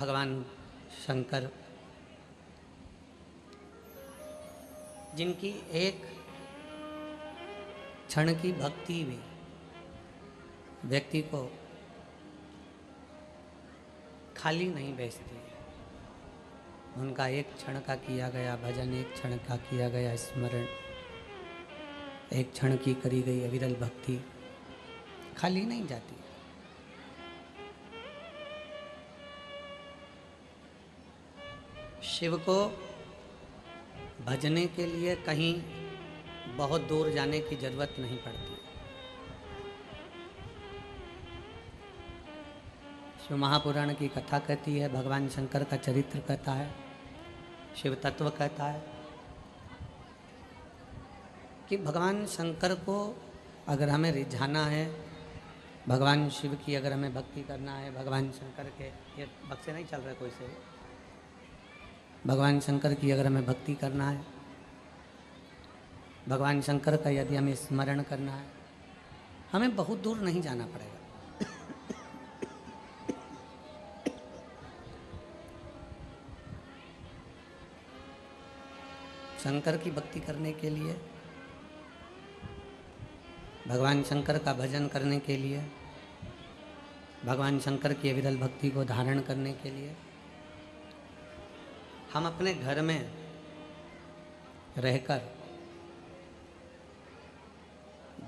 भगवान शंकर जिनकी एक क्षण की भक्ति भी व्यक्ति को खाली नहीं भेजती। उनका एक क्षण का किया गया भजन, एक क्षण का किया गया स्मरण, एक क्षण की करी गई अविरल भक्ति खाली नहीं जाती। शिव को भजने के लिए कहीं बहुत दूर जाने की जरूरत नहीं पड़ती। शिव महापुराण की कथा कहती है, भगवान शंकर का चरित्र कहता है, शिव तत्व कहता है कि भगवान शंकर को अगर हमें रिझाना है, भगवान शिव की अगर हमें भक्ति करना है, भगवान शंकर के ये भक्त से नहीं चल रहा कोई से, भगवान शंकर की अगर हमें भक्ति करना है, भगवान शंकर का यदि हमें स्मरण करना है, हमें बहुत दूर नहीं जाना पड़ेगा। शंकर की भक्ति करने के लिए, भगवान शंकर का भजन करने के लिए, भगवान शंकर की अविरल भक्ति को धारण करने के लिए हम अपने घर में रहकर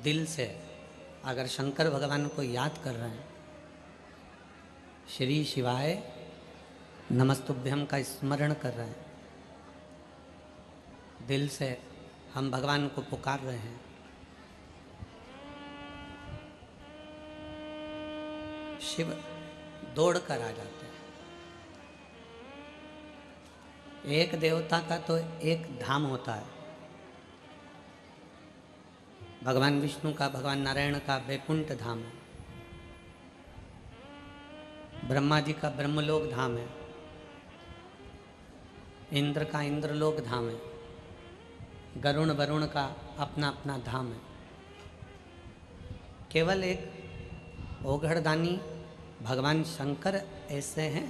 दिल से अगर शंकर भगवान को याद कर रहे हैं, श्री शिवाय नमस्तुभ्यम का स्मरण कर रहे हैं, दिल से हम भगवान को पुकार रहे हैं, शिव दौड़ कर आ जाते हैं। एक देवता का तो एक धाम होता है, भगवान विष्णु का, भगवान नारायण का वैकुंठ धाम है, ब्रह्मा जी का ब्रह्मलोक धाम है, इंद्र का इंद्रलोक धाम है, गरुण वरुण का अपना अपना धाम है। केवल एक ओघड़दानी भगवान शंकर ऐसे हैं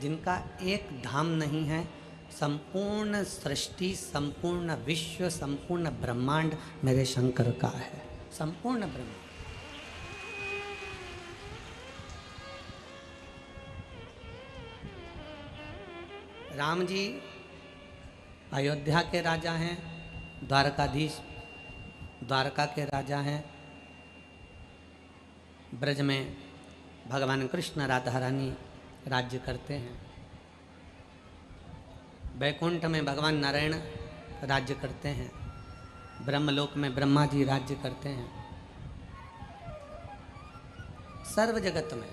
जिनका एक धाम नहीं है, संपूर्ण सृष्टि, संपूर्ण विश्व, संपूर्ण ब्रह्मांड मेरे शंकर का है, संपूर्ण ब्रह्मांड। राम जी अयोध्या के राजा हैं, द्वारकाधीश द्वारका के राजा हैं, ब्रज में भगवान कृष्ण राधा रानी राज्य करते हैं, वैकुंठ में भगवान नारायण राज्य करते हैं, ब्रह्मलोक में ब्रह्मा जी राज्य करते हैं। सर्व जगत में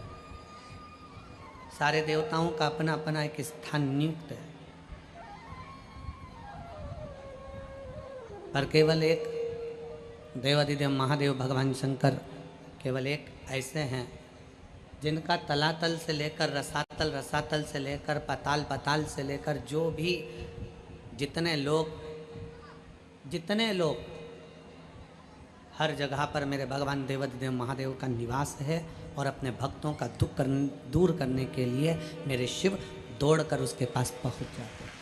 सारे देवताओं का अपना अपना एक स्थान नियुक्त है, पर केवल एक देवाधिदेव महादेव भगवान शंकर केवल एक ऐसे हैं जिनका तलातल से लेकर रसातल, रसातल से लेकर पाताल, पाताल से लेकर जो भी जितने लोग हर जगह पर मेरे भगवान देवाधिदेव महादेव का निवास है, और अपने भक्तों का दुख दूर करने के लिए मेरे शिव दौड़कर उसके पास पहुंच जाते हैं।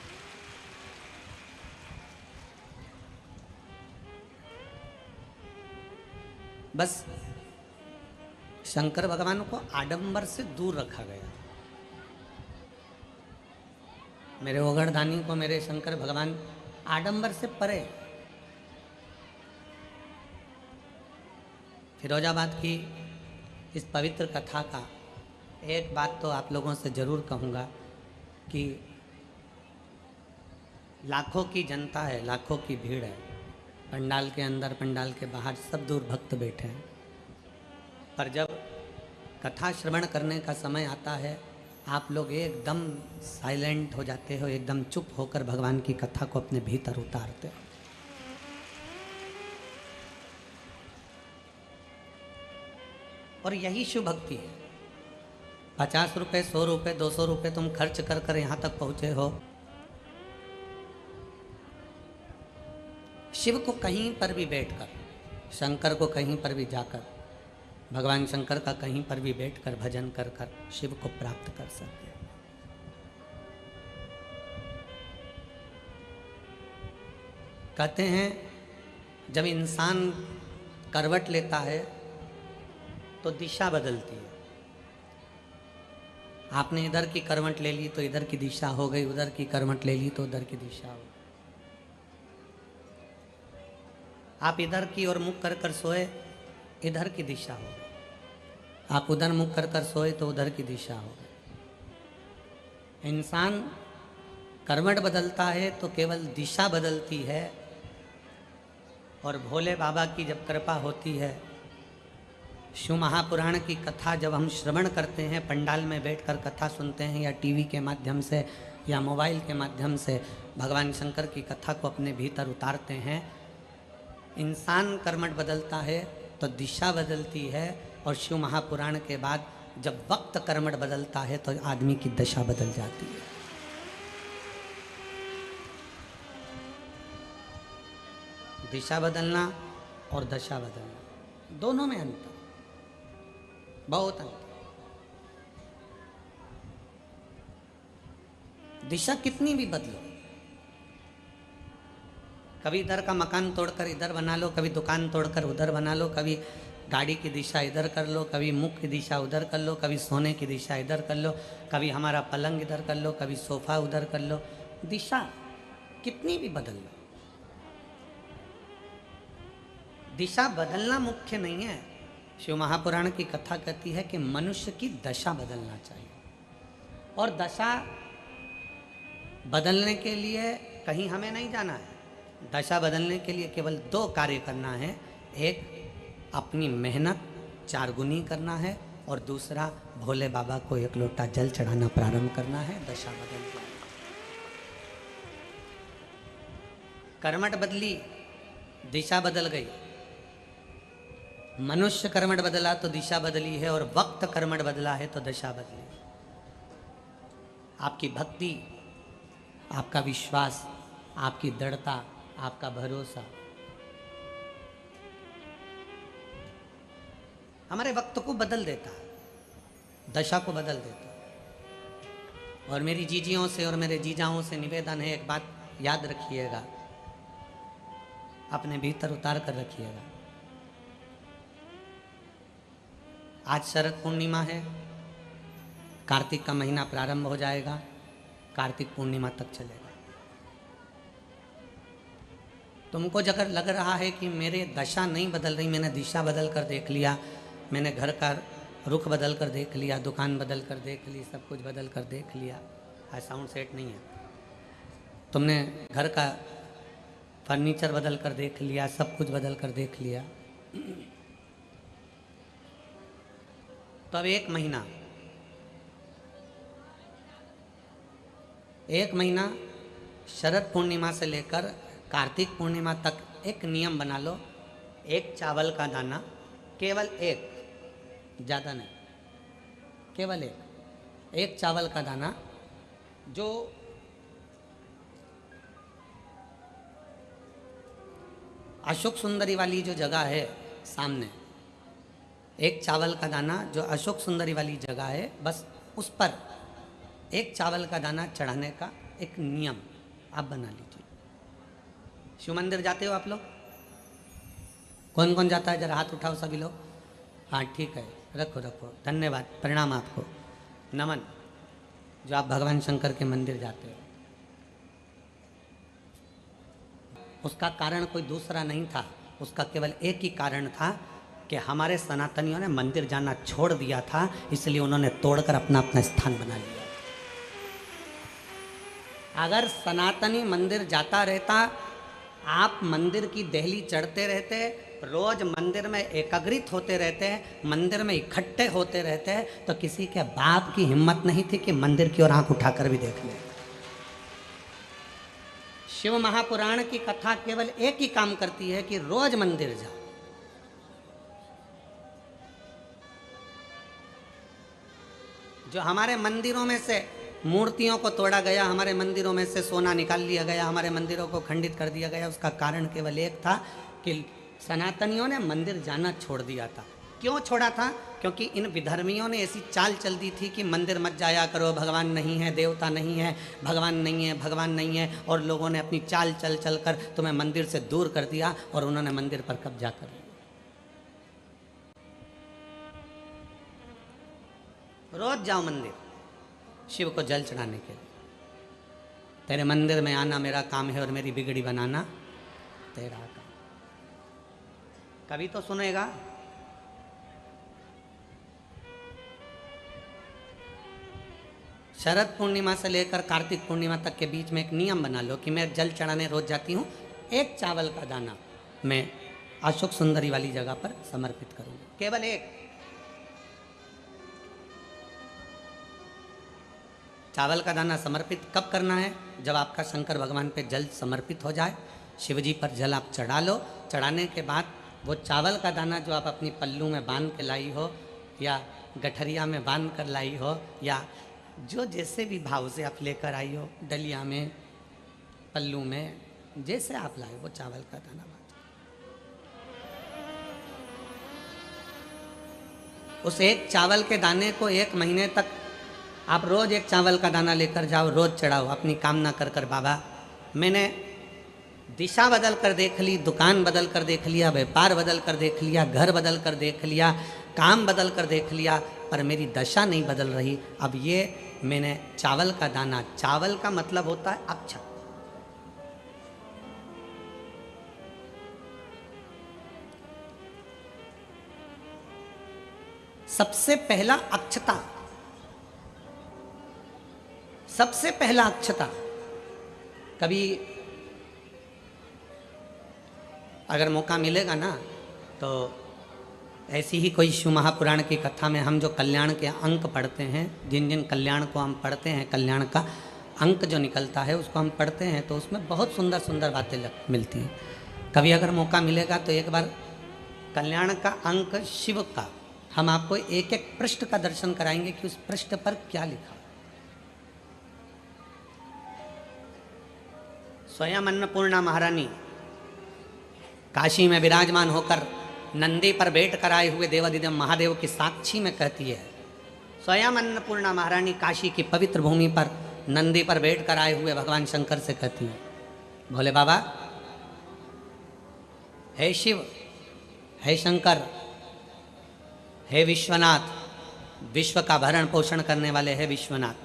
बस शंकर भगवान को आडंबर से दूर रखा गया। मेरे ओघड़दानी को मेरे शंकर भगवान आडंबर से परे। फिरोजाबाद की इस पवित्र कथा का एक बात तो आप लोगों से जरूर कहूँगा कि लाखों की जनता है, लाखों की भीड़ है, पंडाल के अंदर, पंडाल के बाहर सब दूर भक्त बैठे हैं, पर जब कथा श्रवण करने का समय आता है, आप लोग एकदम साइलेंट हो जाते हो, एकदम चुप होकर भगवान की कथा को अपने भीतर उतारते हो। और यही शिव भक्ति है। 50 रुपये, 100 रुपये, 200 रुपये तुम खर्च कर कर यहाँ तक पहुँचे हो। शिव को कहीं पर भी बैठकर, शंकर को कहीं पर भी जाकर, भगवान शंकर का कहीं पर भी बैठकर भजन कर कर शिव को प्राप्त कर सकते हैं। कहते हैं जब इंसान करवट लेता है तो दिशा बदलती है। आपने इधर की करवट ले ली तो इधर की दिशा हो गई, उधर की करवट ले ली तो उधर की दिशा हो गई। आप इधर की ओर मुख कर कर सोए, इधर की दिशा हो गई। आप उधर मुख कर कर सोए तो उधर की दिशा हो गई। इंसान करवट बदलता है तो केवल दिशा बदलती है। और भोले बाबा की जब कृपा होती है, शिव महापुराण की कथा जब हम श्रवण करते हैं, पंडाल में बैठकर कथा सुनते हैं या टीवी के माध्यम से या मोबाइल के माध्यम से भगवान शंकर की कथा को अपने भीतर उतारते हैं, इंसान कर्मठ बदलता है तो दिशा बदलती है। और शिव महापुराण के बाद जब वक्त कर्मठ बदलता है तो आदमी की दशा बदल जाती है। दिशा बदलना और दशा बदलना दोनों में अंतर, बहुत अंतर। दिशा कितनी भी बदलो, कभी इधर का मकान तोड़कर इधर बना लो, कभी दुकान तोड़कर उधर बना लो, कभी गाड़ी की दिशा इधर कर लो, कभी मुख की दिशा उधर कर लो, कभी सोने की दिशा इधर कर लो, कभी हमारा पलंग इधर कर लो, कभी सोफा उधर कर लो। दिशा कितनी भी बदल लो, दिशा बदलना मुख्य नहीं है। शिव महापुराण की कथा कहती है कि मनुष्य की दशा बदलना चाहिए। और दशा बदलने के लिए कहीं हमें नहीं जाना है। दशा बदलने के लिए केवल 2 कार्य करना है। एक, अपनी मेहनत 4 गुनी करना है, और दूसरा, भोले बाबा को 1 लोटा जल चढ़ाना प्रारंभ करना है। दशा बदल जाए। कर्मठ बदली, दिशा बदल गई। मनुष्य कर्मठ बदला तो दिशा बदली है, और वक्त कर्मठ बदला है तो दशा बदली। आपकी भक्ति, आपका विश्वास, आपकी दृढ़ता, आपका भरोसा हमारे वक्त को बदल देता है, दशा को बदल देता है। और मेरी जीजियों से और मेरे जीजाओं से निवेदन है, एक बात याद रखिएगा, अपने भीतर उतार कर रखिएगा। आज शरद पूर्णिमा है, कार्तिक का महीना प्रारंभ हो जाएगा, कार्तिक पूर्णिमा तक चलेगा। तुमको अगर लग रहा है कि मेरे दशा नहीं बदल रही, मैंने दिशा बदल कर देख लिया, मैंने घर का रुख बदल कर देख लिया, दुकान बदल कर देख ली, सब कुछ बदल कर देख लिया, आज साउंड सेट नहीं है, तुमने घर का फर्नीचर बदल कर देख लिया, सब कुछ बदल कर देख लिया, तो अब एक महीना शरद पूर्णिमा से लेकर कार्तिक पूर्णिमा तक एक नियम बना लो। एक चावल का दाना, केवल एक, ज़्यादा नहीं, केवल एक चावल का दाना, जो अशोक सुंदरी वाली जो जगह है सामने, एक चावल का दाना जो अशोक सुंदरी वाली जगह है, बस उस पर एक चावल का दाना चढ़ाने का एक नियम आप बना लीजिए। शिव मंदिर जाते हो आप लोग? कौन कौन जाता है? जरा हाथ उठाओ सभी लोग। हाँ ठीक है, रखो रखो, धन्यवाद, प्रणाम आपको, नमन, जो आप भगवान शंकर के मंदिर जाते हो। उसका कारण कोई दूसरा नहीं था, उसका केवल एक ही कारण था कि हमारे सनातनियों ने मंदिर जाना छोड़ दिया था, इसलिए उन्होंने तोड़कर अपना अपना स्थान बना लिया। अगर सनातनी मंदिर जाता रहता, आप मंदिर की दहली चढ़ते रहते, रोज मंदिर में एकत्रित होते रहते, मंदिर में इकट्ठे होते रहते, तो किसी के बाप की हिम्मत नहीं थी कि मंदिर की ओर आंख उठाकर भी देख ले। शिव महापुराण की कथा केवल एक ही काम करती है कि रोज मंदिर जाओ। जो हमारे मंदिरों में से मूर्तियों को तोड़ा गया, हमारे मंदिरों में से सोना निकाल लिया गया, हमारे मंदिरों को खंडित कर दिया गया, उसका कारण केवल एक था कि सनातनियों ने मंदिर जाना छोड़ दिया था। क्यों छोड़ा था? क्योंकि इन विधर्मियों ने ऐसी चाल चल दी थी कि मंदिर मत जाया करो, भगवान नहीं है, देवता नहीं है, भगवान नहीं है, भगवान नहीं है। और लोगों ने अपनी चाल चल चल कर तुम्हें मंदिर से दूर कर दिया और उन्होंने मंदिर पर कब्जा कर लिया। रोज जाओ मंदिर शिव को जल चढ़ाने के लिए। तेरे मंदिर में आना मेरा काम है और मेरी बिगड़ी बनाना तेरा काम। कभी तो सुनेगा। शरद पूर्णिमा से लेकर कार्तिक पूर्णिमा तक के बीच में एक नियम बना लो कि मैं जल चढ़ाने रोज जाती हूँ, एक चावल का दाना मैं अशोक सुंदरी वाली जगह पर समर्पित करूँगी, केवल एक। चावल का दाना समर्पित कब करना है? जब आपका शंकर भगवान पे जल समर्पित हो जाए, शिव जी पर जल आप चढ़ा लो। चढ़ाने के बाद वो चावल का दाना जो आप अपनी पल्लू में बांध के लाई हो या गठरिया में बांध कर लाई हो या जो जैसे भी भाव से आप लेकर आई हो, डलिया में, पल्लू में, जैसे आप लाए वो चावल का दाना बांध। उस एक चावल के दाने को 1 महीने तक आप रोज एक चावल का दाना लेकर जाओ, रोज चढ़ाओ, अपनी कामना कर कर बाबा मैंने दिशा बदल कर देख ली, दुकान बदल कर देख लिया, व्यापार बदल कर देख लिया, घर बदल कर देख लिया, काम बदल कर देख लिया, पर मेरी दशा नहीं बदल रही। अब ये मैंने चावल का दाना, चावल का मतलब होता है अक्षत। सबसे पहला अक्षता, सबसे पहला अक्षता। कभी अगर मौका मिलेगा ना तो ऐसी ही कोई शिव महापुराण की कथा में हम जो कल्याण के अंक पढ़ते हैं, जिन जिन कल्याण को हम पढ़ते हैं, कल्याण का अंक जो निकलता है उसको हम पढ़ते हैं, तो उसमें बहुत सुंदर सुंदर बातें मिलती हैं। कभी अगर मौका मिलेगा तो एक बार कल्याण का अंक शिव का हम आपको एक एक पृष्ठ का दर्शन कराएंगे कि उस पृष्ठ पर क्या लिखा। स्वयं अन्नपूर्णा महारानी काशी में विराजमान होकर नंदी पर बैठ कर आए हुए देवादिदेव महादेव की साक्षी में कहती है, स्वयं अन्नपूर्णा महारानी काशी की पवित्र भूमि पर नंदी पर बैठ कर आए हुए भगवान शंकर से कहती है, भोले बाबा, हे शिव, हे शंकर, हे विश्वनाथ, विश्व का भरण पोषण करने वाले हे विश्वनाथ,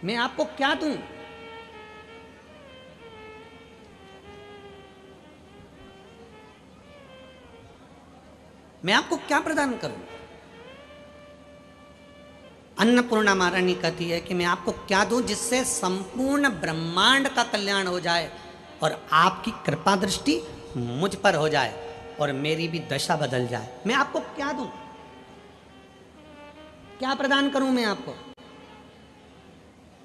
मैं आपको क्या दूं? मैं आपको क्या प्रदान करूं? अन्नपूर्णा महारानी कहती है कि मैं आपको क्या दूं जिससे संपूर्ण ब्रह्मांड का कल्याण हो जाए और आपकी कृपा दृष्टि मुझ पर हो जाए और मेरी भी दशा बदल जाए। मैं आपको क्या दूं? क्या प्रदान करूं मैं आपको?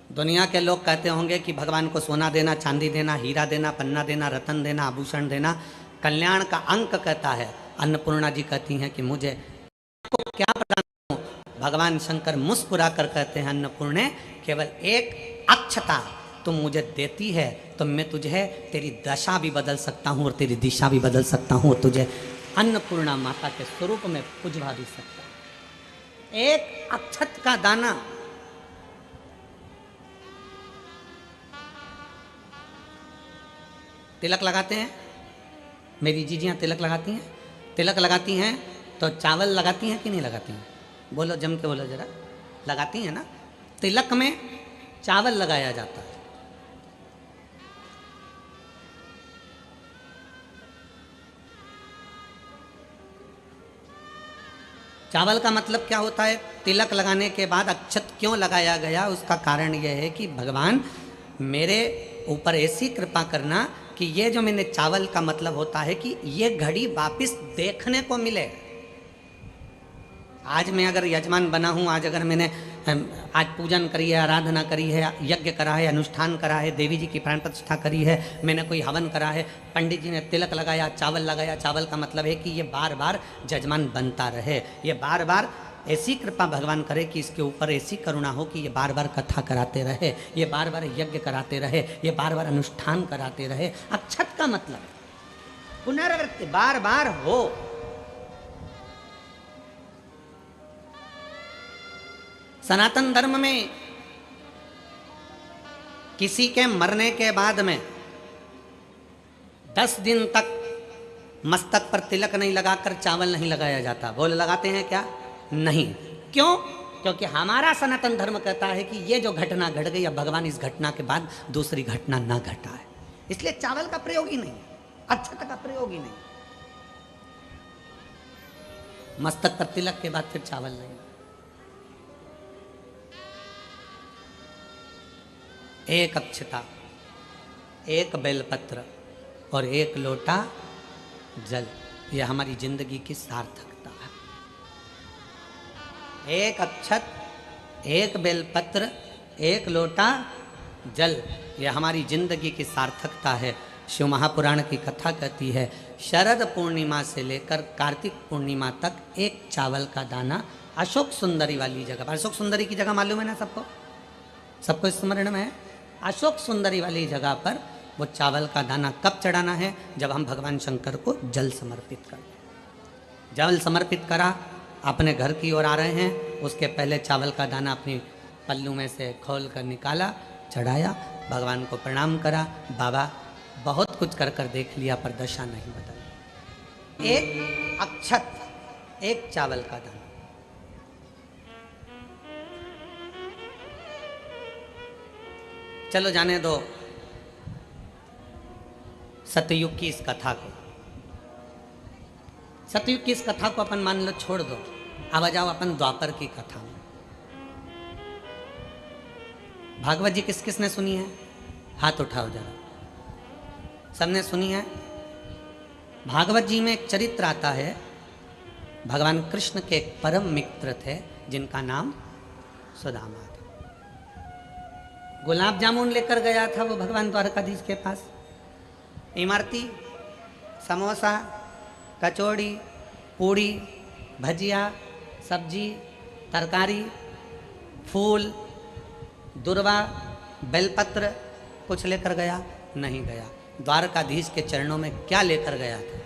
दुनिया के लोग कहते होंगे कि भगवान को सोना देना, चांदी देना, हीरा देना, पन्ना देना, रतन देना, आभूषण देना कल्याण का अंक कहता है। अन्नपूर्णा जी कहती हैं कि मुझे आपको क्या प्रदान करूं? भगवान शंकर मुस्कुरा कर कहते हैं, अन्नपूर्णे, केवल एक अक्षता तुम मुझे देती है तो मैं तुझे तेरी दशा भी बदल सकता हूं और तेरी दिशा भी बदल सकता हूं और तुझे अन्नपूर्णा माता के स्वरूप में पुजवा भी सकता हूं। एक अक्षत का दाना, तिलक लगाते हैं, मेरी जीजियां तिलक लगाती हैं, तिलक लगाती हैं तो चावल लगाती हैं कि नहीं लगाती हैं? बोलो, जम के बोलो जरा। लगाती हैं ना? तिलक में चावल लगाया जाता है। चावल का मतलब क्या होता है? तिलक लगाने के बाद अक्षत क्यों लगाया गया? उसका कारण यह है कि भगवान मेरे ऊपर ऐसी कृपा करना कि ये जो मैंने चावल का मतलब होता है कि ये घड़ी वापस देखने को मिले। आज मैं अगर यजमान बना हूँ, आज अगर मैंने आज पूजन करी है, आराधना करी है, यज्ञ करा है, अनुष्ठान करा है, देवी जी की प्राण प्रतिष्ठा करी है, मैंने कोई हवन करा है, पंडित जी ने तिलक लगाया, चावल लगाया। चावल का मतलब है कि ये बार बार यजमान बनता रहे, ये बार बार ऐसी कृपा भगवान करे कि इसके ऊपर ऐसी करुणा हो कि ये बार बार कथा कराते रहे, ये बार बार यज्ञ कराते रहे, ये बार बार अनुष्ठान कराते रहे। अक्षत का मतलब पुनरावृत्ति, बार बार हो। सनातन धर्म में किसी के मरने के बाद में 10 दिन तक मस्तक पर तिलक नहीं लगाकर चावल नहीं लगाया जाता। बोल लगाते हैं क्या? नहीं। क्यों? क्योंकि हमारा सनातन धर्म कहता है कि ये जो घटना घट गई, अब भगवान इस घटना के बाद दूसरी घटना ना घटाए, इसलिए चावल का प्रयोग ही नहीं, अक्षत का प्रयोग ही नहीं। मस्तक पर तिलक के बाद फिर चावल नहीं। एक अक्षता, एक बेलपत्र और एक लोटा जल, यह हमारी जिंदगी की सार्थकता है। एक अक्षत, एक बेलपत्र, एक लोटा जल, यह हमारी जिंदगी की सार्थकता है। शिव महापुराण की कथा कहती है, शरद पूर्णिमा से लेकर कार्तिक पूर्णिमा तक एक चावल का दाना अशोक सुंदरी वाली जगह, अशोक सुंदरी की जगह मालूम है ना सबको? सबको स्मरण में है? अशोक सुंदरी वाली जगह पर वो चावल का दाना कब चढ़ाना है? जब हम भगवान शंकर को जल समर्पित करें। जल समर्पित करा, अपने घर की ओर आ रहे हैं, उसके पहले चावल का दाना अपनी पल्लू में से खोल कर निकाला, चढ़ाया, भगवान को प्रणाम करा। बाबा बहुत कुछ कर कर देख लिया पर दशा नहीं बदली। एक अक्षत, एक चावल का दाना। चलो जाने दो सतयुग की इस कथा को। सतयुग की इस कथा को अपन मान लो छोड़ दो, अब आ जाओ अपन द्वापर की कथा में। भागवत जी किस किसने सुनी है? हाथ उठाओ जरा। सबने सुनी है? भागवत जी में एक चरित्र आता है, भगवान कृष्ण के एक परम मित्र थे जिनका नाम सुदामा था। गुलाब जामुन लेकर गया था वो भगवान द्वारकाधीश के पास। इमरती, समोसा, कचौड़ी, पूड़ी, भजिया, सब्जी, तरकारी, फूल, दुर्वा, बेलपत्र कुछ लेकर गया? नहीं गया। द्वारकाधीश के चरणों में क्या लेकर गया था?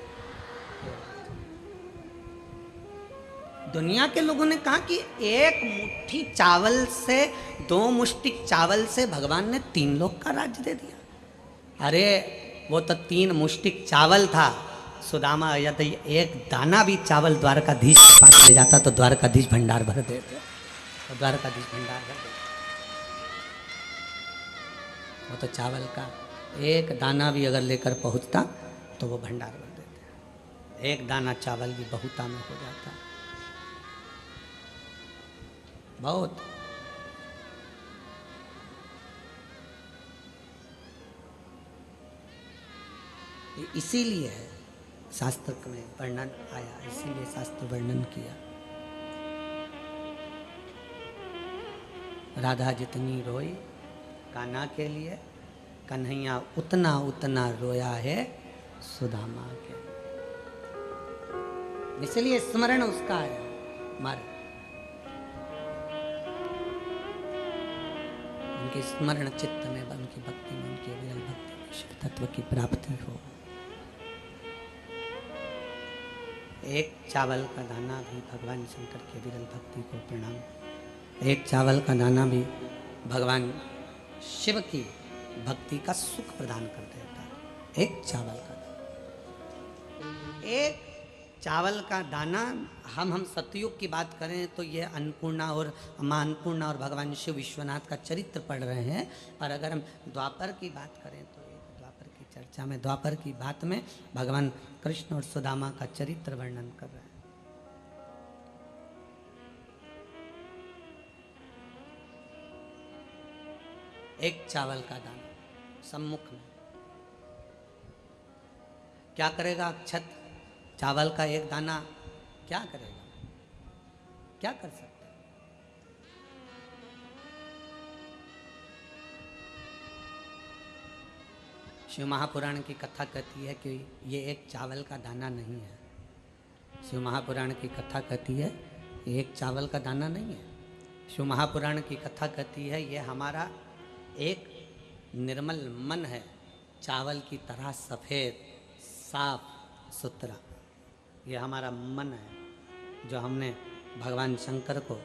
दुनिया के लोगों ने कहा कि एक मुट्ठी चावल से, 2 मुष्टि चावल से भगवान ने 3 लोक का राज्य दे दिया। अरे वो तो 3 मुष्टिक चावल था। सुदामा यदि एक दाना भी चावल द्वारकाधीश के पास ले जाता तो द्वारकाधीश भंडार भर देते, तो द्वारकाधीश भंडार भर देते। वो तो चावल का एक दाना भी अगर लेकर पहुंचता तो वो भंडार भर देते। एक दाना चावल भी बहुता में हो जाता। बहुत। इसीलिए है शास्त्र में वर्णन आया, इसीलिए शास्त्र वर्णन किया। राधा जितनी रोई कान्हा के लिए, कन्हैया उतना उतना रोया है सुदामा के। इसलिए स्मरण उसका आया हमारे। उनके स्मरण चित्त में, उनकी भक्ति में, उनकी विरल भक्ति में शिव तत्व की प्राप्ति हो। एक चावल का दाना भी भगवान शंकर के विरल भक्ति को प्रणाम। एक चावल का दाना भी भगवान शिव की भक्ति का सुख प्रदान कर देता है। एक चावल का दाना, एक चावल का दाना। हम सतयुग की बात करें तो ये अन्नपूर्णा और मां अन्नपूर्णा और भगवान शिव विश्वनाथ का चरित्र पढ़ रहे हैं। और अगर हम द्वापर की बात करें तो द्वापर की चर्चा में, द्वापर की बात में भगवान कृष्ण और सुदामा का चरित्र वर्णन कर रहे हैं। एक चावल का दाना सम्मुख में क्या करेगा? अक्षत चावल का एक दाना क्या करेगा? क्या कर सकता है? शिव महापुराण की कथा कहती है कि ये एक चावल का दाना नहीं है। शिव महापुराण की कथा कहती है ये एक चावल का दाना नहीं है। शिव महापुराण की कथा कहती है ये हमारा एक निर्मल मन है, चावल की तरह सफ़ेद, साफ सुथरा। ये हमारा मन है जो हमने भगवान शंकर को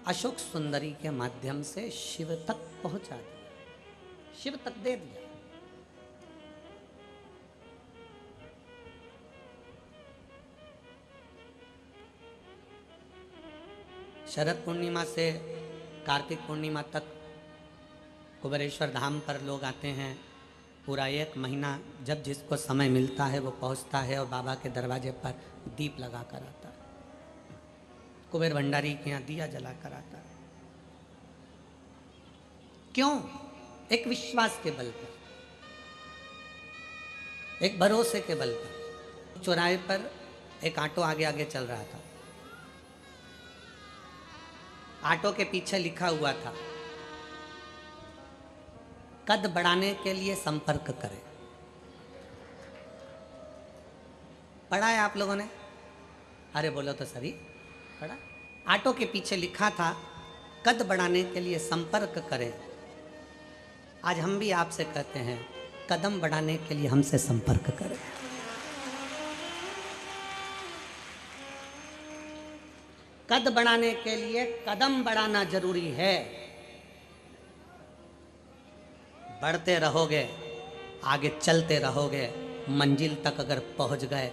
अशोक सुंदरी के माध्यम से शिव तक पहुंचा दिया, शिव तक दे दिया। शरद पूर्णिमा से कार्तिक पूर्णिमा तक कुबेरेश्वर धाम पर लोग आते हैं। पूरा 1 महीना जब जिसको समय मिलता है वो पहुंचता है और बाबा के दरवाजे पर दीप लगा कर आता है, कुबेर भंडारी के यहाँ दिया जला कर आता है। क्यों? एक विश्वास के बल पर, एक भरोसे के बल पर। चौराहे पर एक ऑटो आगे आगे चल रहा था, ऑटो के पीछे लिखा हुआ था, कद बढ़ाने के लिए संपर्क करें। पढ़ा है आप लोगों ने? अरे बोलो तो सही, पढ़ा? ऑटो के पीछे लिखा था, कद बढ़ाने के लिए संपर्क करें। आज हम भी आपसे कहते हैं, कदम बढ़ाने के लिए हमसे संपर्क करें। कद बढ़ाने के लिए कदम बढ़ाना जरूरी है। बढ़ते रहोगे, आगे चलते रहोगे, मंजिल तक अगर पहुंच गए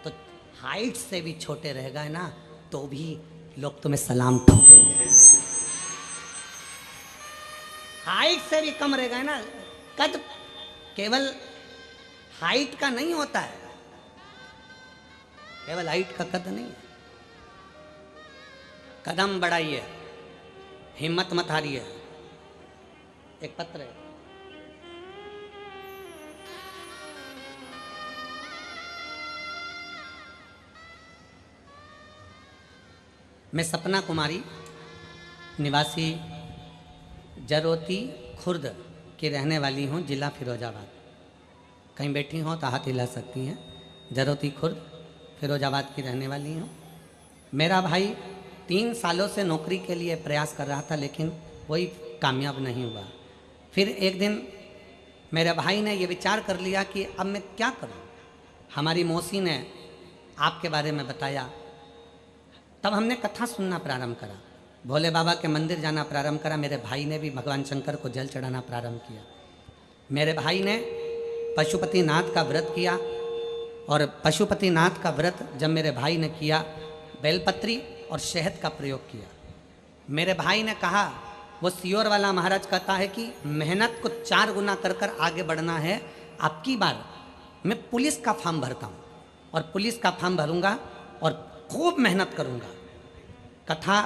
तो हाइट से भी छोटे रह गए ना तो भी लोग तुम्हें सलाम ठोकेंगे। हाइट से भी कम रह गए ना, कद केवल हाइट का नहीं होता है, केवल हाइट का कद नहीं है। कदम बढ़ाइए, हिम्मत मत हारिए। एक पत्र है, मैं सपना कुमारी निवासी जरोती खुर्द की रहने वाली हूँ, जिला फिरोजाबाद। कहीं बैठी हो तो हाथ हिला सकती हैं। जरोती खुर्द फिरोजाबाद की रहने वाली हूँ। मेरा भाई 3 सालों से नौकरी के लिए प्रयास कर रहा था, लेकिन वही कामयाब नहीं हुआ। फिर एक दिन मेरे भाई ने ये विचार कर लिया कि अब मैं क्या करूं। हमारी मौसी ने आपके बारे में बताया, तब हमने कथा सुनना प्रारंभ करा, भोले बाबा के मंदिर जाना प्रारंभ करा। मेरे भाई ने भी भगवान शंकर को जल चढ़ाना प्रारंभ किया। मेरे भाई ने पशुपतिनाथ का व्रत किया, और पशुपतिनाथ का व्रत जब मेरे भाई ने किया, बेलपत्री और शहद का प्रयोग किया। मेरे भाई ने कहा, वो सियोर वाला महाराज कहता है कि मेहनत को 4 गुना कर कर आगे बढ़ना है। अब की बार मैं पुलिस का फॉर्म भरता हूँ, और पुलिस का फॉर्म भरूंगा और खूब मेहनत करूंगा, कथा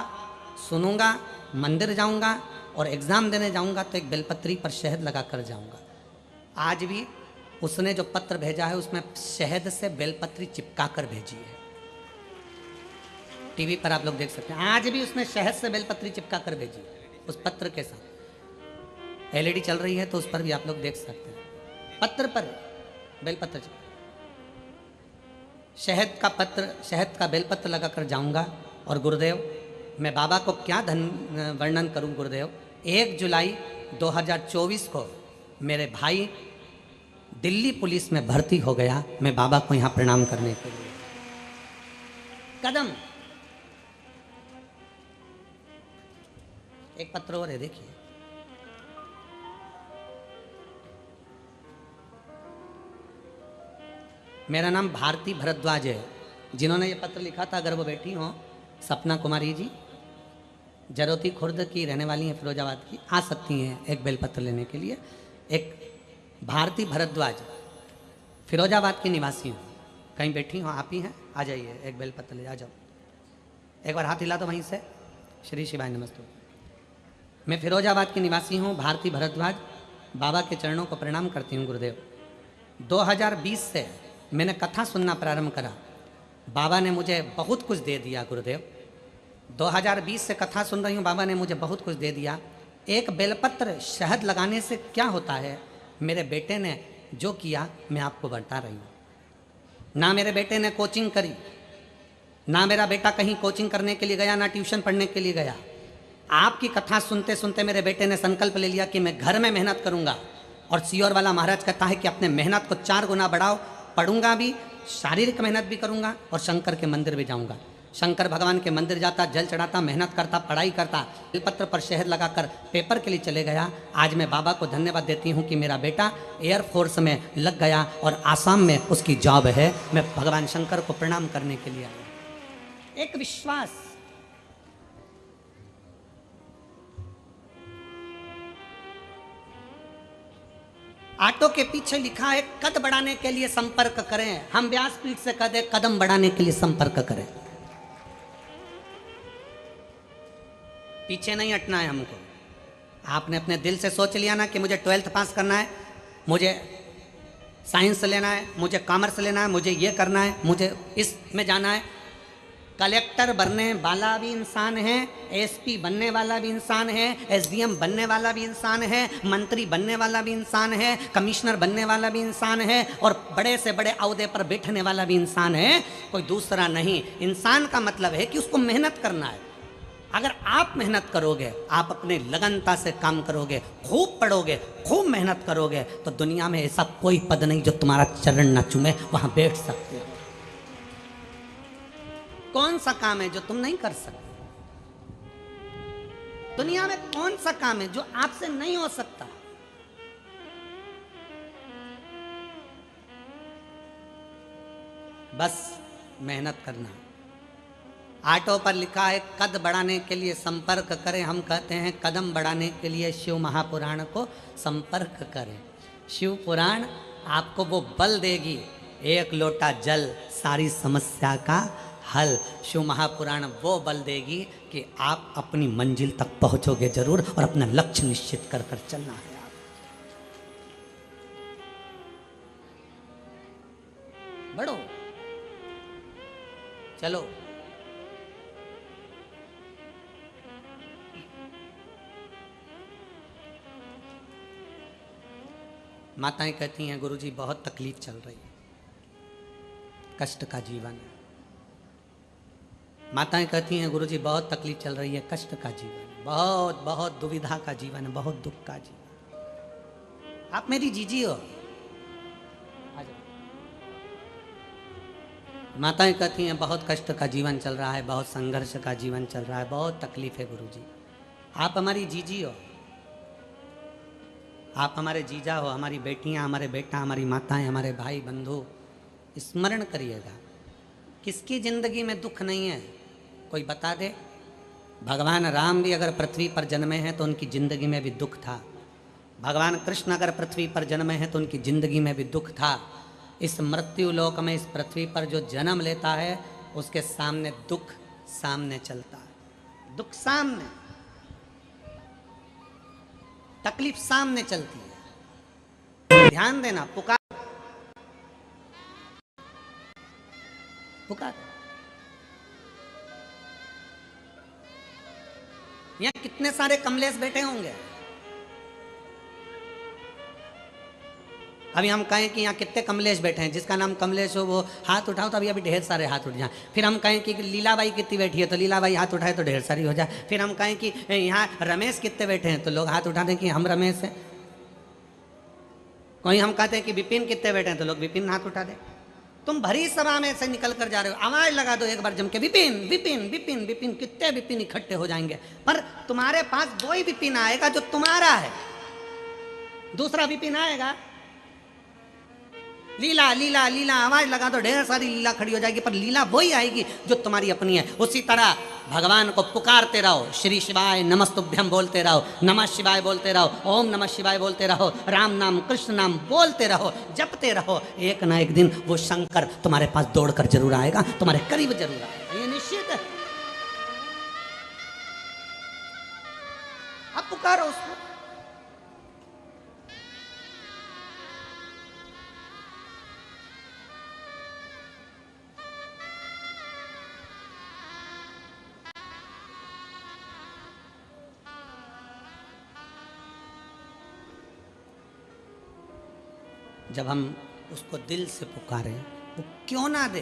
सुनूंगा, मंदिर जाऊंगा और एग्ज़ाम देने जाऊंगा तो एक बेलपत्री पर शहद लगा कर जाऊंगा। आज भी उसने जो पत्र भेजा है उसमें शहद से बेलपत्री चिपका कर भेजी है। टीवी पर आप लोग देख सकते हैं, आज भी उसने शहद से बेलपत्री चिपका कर भेजी उस पत्र के साथ। एलईडी चल रही है तो उस पर भी आप लोग देख सकते हैं, पत्र पर बेलपत्र चिपका, शहद का पत्र, शहद का बेलपत्र लगा कर जाऊंगा। और गुरुदेव, मैं बाबा को क्या वर्णन करूं गुरुदेव। 1 जुलाई 2024 को मेरे भाई दिल्ली पुलिस में भर्ती हो गया। मैं बाबा को यहाँ प्रणाम करने के लिए कदम। एक पत्र और है, देखिए। मेरा नाम भारती भरद्वाज है। जिन्होंने ये पत्र लिखा था, अगर वो बैठी हो, सपना कुमारी जी, जरोती खुर्द की रहने वाली हैं, फिरोजाबाद की, आ सकती हैं एक बेलपत्र लेने के लिए। एक भारती भरद्वाज, फिरोजाबाद की निवासी हूँ, कहीं बैठी हो, आप ही हैं, आ जाइए, एक बेलपत्र ले आ जाओ। एक बार हाथ हिला दो वहीं से। श्री शिवाय नमस्ते। मैं फिरोजाबाद की निवासी हूँ, भारती भरद्वाज। बाबा के चरणों को प्रणाम करती हूँ गुरुदेव। 2020 से मैंने कथा सुनना प्रारंभ करा, बाबा ने मुझे बहुत कुछ दे दिया गुरुदेव। 2020 से कथा सुन रही हूँ, बाबा ने मुझे बहुत कुछ दे दिया। एक बेलपत्र शहद लगाने से क्या होता है, मेरे बेटे ने जो किया मैं आपको बता रही हूँ। ना मेरे बेटे ने कोचिंग करी, ना मेरा बेटा कहीं कोचिंग करने के लिए गया, ना ट्यूशन पढ़ने के लिए गया। आपकी कथा सुनते सुनते मेरे बेटे ने संकल्प ले लिया कि मैं घर में मेहनत करूँगा। और सियोर वाला महाराज कहता है कि अपने मेहनत को 4 गुना बढ़ाओ, पढ़ूंगा भी, शारीरिक मेहनत भी करूंगा और शंकर के मंदिर भी जाऊंगा। शंकर भगवान के मंदिर जाता, जल चढ़ाता, मेहनत करता, पढ़ाई करता, बेलपत्र पर शहद लगाकर पेपर के लिए चले गया। आज मैं बाबा को धन्यवाद देती हूँ कि मेरा बेटा एयरफोर्स में लग गया और आसाम में उसकी जॉब है। मैं भगवान शंकर को प्रणाम करने के लिए आया। एक विश्वास, ऑटो के पीछे लिखा है कद बढ़ाने के लिए संपर्क करें। हम व्यासपीठ से कहते कदम बढ़ाने के लिए संपर्क करें। पीछे नहीं हटना है हमको। आपने अपने दिल से सोच लिया ना कि मुझे 12th पास करना है, मुझे साइंस लेना है, मुझे कॉमर्स लेना है, मुझे ये करना है, मुझे इसमें जाना है। कलेक्टर बनने वाला भी इंसान है, एसपी बनने वाला भी इंसान है, एसडीएम बनने वाला भी इंसान है, मंत्री बनने वाला भी इंसान है, कमिश्नर बनने वाला भी इंसान है और बड़े से बड़े अहदे पर बैठने वाला भी इंसान है। कोई दूसरा नहीं। इंसान का मतलब है कि उसको मेहनत करना है। अगर आप मेहनत करोगे, आप अपने लगनता से काम करोगे, खूब पढ़ोगे, खूब मेहनत करोगे, तो दुनिया में ऐसा कोई पद नहीं जो तुम्हारा चरण न चूमे, वहां बैठ सकते हो। कौन सा काम है जो तुम नहीं कर सकते? दुनिया में कौन सा काम है जो आपसे नहीं हो सकता? बस मेहनत करना। ऑटो पर लिखा है कद बढ़ाने के लिए संपर्क करें। हम कहते हैं कदम बढ़ाने के लिए शिव महापुराण को संपर्क करें। शिव पुराण आपको वो बल देगी, एक लोटा जल सारी समस्या का हल। शिव महापुराण वो बल देगी कि आप अपनी मंजिल तक पहुंचोगे जरूर और अपना लक्ष्य निश्चित कर कर चलना है। आप बढ़ो, चलो। माताएं कहती हैं गुरुजी बहुत तकलीफ चल रही है, कष्ट का जीवन है। माताएं कहती हैं गुरुजी बहुत तकलीफ चल रही है, कष्ट का जीवन, बहुत बहुत दुविधा का जीवन है, बहुत दुख का जीवन। आप मेरी जीजी हो। माताएं कहती हैं बहुत कष्ट का जीवन चल रहा है, बहुत संघर्ष का जीवन चल रहा है, बहुत तकलीफ है गुरुजी। आप हमारी जीजी हो, आप हमारे जीजा हो, हमारी बेटियां, हमारे बेटा, हमारी माताएं, हमारे भाई बंधु। स्मरण करिएगा, किसकी जिंदगी में दुख नहीं है? कोई बता दे। भगवान राम भी अगर पृथ्वी पर जन्मे हैं तो उनकी जिंदगी में भी दुख था। भगवान कृष्ण अगर पृथ्वी पर जन्मे हैं तो उनकी जिंदगी में भी दुख था। इस मृत्यु लोक में, इस पृथ्वी पर जो जन्म लेता है उसके सामने दुख सामने चलता है। दुख सामने, तकलीफ सामने चलती है। ध्यान देना, पुकार पुकार। यहां कितने सारे कमलेश बैठे होंगे। अभी हम कहें कि यहाँ कितने कमलेश बैठे हैं, जिसका नाम कमलेश हो वो हाथ उठाओ, तो अभी ढेर सारे हाथ उठ जाए। फिर हम कहें कि लीलाबाई कितनी बैठी है, तो लीलाबाई हाथ उठाए तो ढेर सारी हो जाए। फिर हम कहें कि यहाँ रमेश कितने बैठे हैं, तो लोग हाथ उठा दें कि हम रमेश हैं। कोई हम कहते हैं कि विपिन कितने बैठे हैं, तो लोग विपिन हाथ उठा दें। तुम भरी सभा में से निकल कर जा रहे हो, आवाज लगा दो एक बार जम के, विपिन विपिन विपिन विपिन। कितने विपिन इकट्ठे हो जाएंगे, पर तुम्हारे पास वही विपिन आएगा जो तुम्हारा है। दूसरा विपिन आएगा, लीला लीला लीला आवाज लगा दो, ढेर सारी लीला खड़ी हो जाएगी, पर लीला वही आएगी जो तुम्हारी अपनी है। उसी तरह भगवान को पुकारते रहो, श्री शिवाय नमस्तुभ्यम बोलते रहो, नमः शिवाय बोलते रहो, ओम नमः शिवाय बोलते रहो, राम नाम कृष्ण नाम बोलते रहो, जपते रहो। एक ना एक दिन वो शंकर तुम्हारे पास दौड़कर जरूर आएगा, तुम्हारे करीब जरूर आएगा, ये निश्चित है। अब पुकारो उसको। जब हम उसको दिल से पुकारें, वो क्यों ना दे।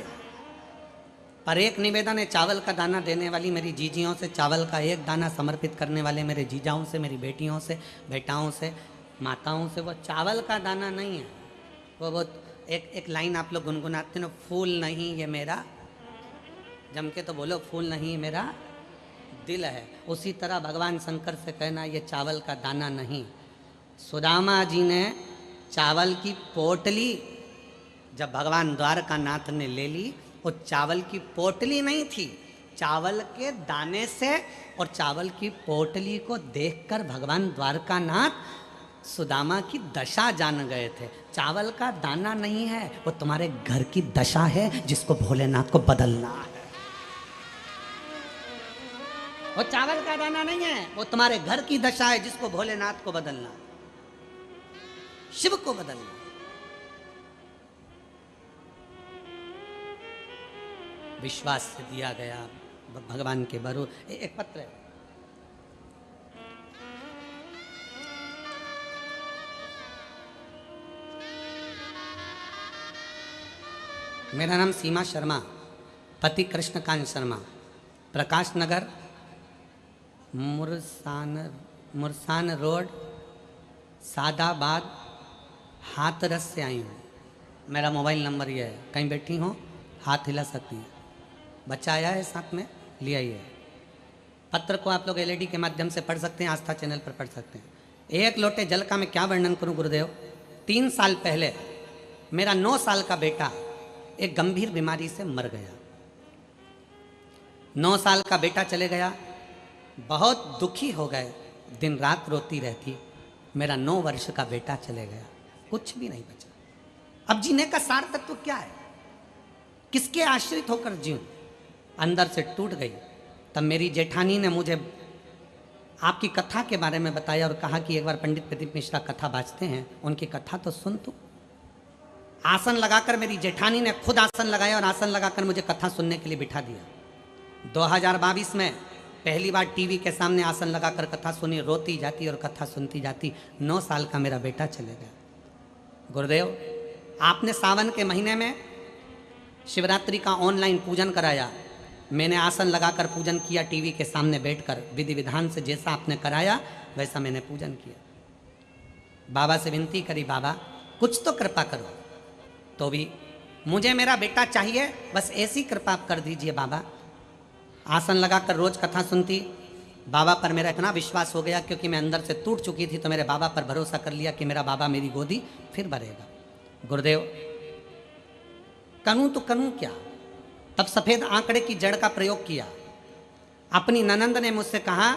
पर एक निवेदन है, चावल का दाना देने वाली मेरी जीजियों से, चावल का एक दाना समर्पित करने वाले मेरे जीजाओं से, मेरी बेटियों से, बेटाओं से, माताओं से, वो चावल का दाना नहीं है। वो एक लाइन आप लोग गुनगुनाते ना, फूल नहीं ये मेरा जम के तो बोलो, फूल नहीं मेरा दिल है। उसी तरह भगवान शंकर से कहना ये चावल का दाना नहीं। सुदामा जी ने चावल की पोटली जब भगवान द्वारका नाथ ने ले ली, वो चावल की पोटली नहीं थी, चावल के दाने से और चावल की पोटली को देखकर भगवान द्वारका नाथ सुदामा की दशा जान गए थे। चावल का दाना नहीं है, वो तुम्हारे घर की दशा है जिसको भोलेनाथ को बदलना है। वो चावल का दाना नहीं है, वो तुम्हारे घर की दशा है जिसको भोलेनाथ को बदलना, शिव को बदलना। विश्वास से दिया गया भगवान के बरू। एक पत्र है, मेरा नाम सीमा शर्मा, पति कृष्णकांत शर्मा, प्रकाश नगर, मुरसान रोड, सादाबाद, हाथरस से आई हूँ। मेरा मोबाइल नंबर ये है, कहीं बैठी हो हाथ हिला सकती हैं। बच्चा आया है साथ में, ले आइए। पत्र को आप लोग एलईडी के माध्यम से पढ़ सकते हैं, आस्था चैनल पर पढ़ सकते हैं। एक लोटे जल का मैं क्या वर्णन करूं गुरुदेव। 3 साल पहले मेरा 9 साल का बेटा एक गंभीर बीमारी से मर गया। 9 साल का बेटा चले गया, बहुत दुखी हो गए, दिन रात रोती रहती। मेरा 9 वर्ष का बेटा चले गया, कुछ भी नहीं बचा। अब जीने का सार तत्व क्या है, किसके आश्रित होकर जीऊं। अंदर से टूट गई। तब मेरी जेठानी ने मुझे आपकी कथा के बारे में बताया और कहा कि एक बार पंडित प्रदीप मिश्रा कथा बाजते हैं, उनकी कथा तो सुन तू। आसन लगाकर मेरी जेठानी ने खुद आसन लगाया और आसन लगाकर मुझे कथा सुनने के लिए बिठा दिया। 2022 में पहली बार टीवी के सामने आसन लगाकर कथा सुनी, रोती जाती और कथा सुनती जाती। 9 साल का मेरा बेटा चले गया। गुरुदेव, आपने सावन के महीने में शिवरात्रि का ऑनलाइन पूजन कराया, मैंने आसन लगाकर पूजन किया, टीवी के सामने बैठकर विधि विधान से जैसा आपने कराया वैसा मैंने पूजन किया। बाबा से विनती करी, बाबा कुछ तो कृपा करो, तो भी मुझे मेरा बेटा चाहिए, बस ऐसी कृपा आप कर दीजिए बाबा। आसन लगाकर रोज कथा सुनती। बाबा पर मेरा इतना विश्वास हो गया, क्योंकि मैं अंदर से टूट चुकी थी, तो मेरे बाबा पर भरोसा कर लिया कि मेरा बाबा मेरी गोदी फिर भरेगा। गुरुदेव, करूं तो करूं क्या। तब सफ़ेद आंकड़े की जड़ का प्रयोग किया। अपनी ननंद ने मुझसे कहा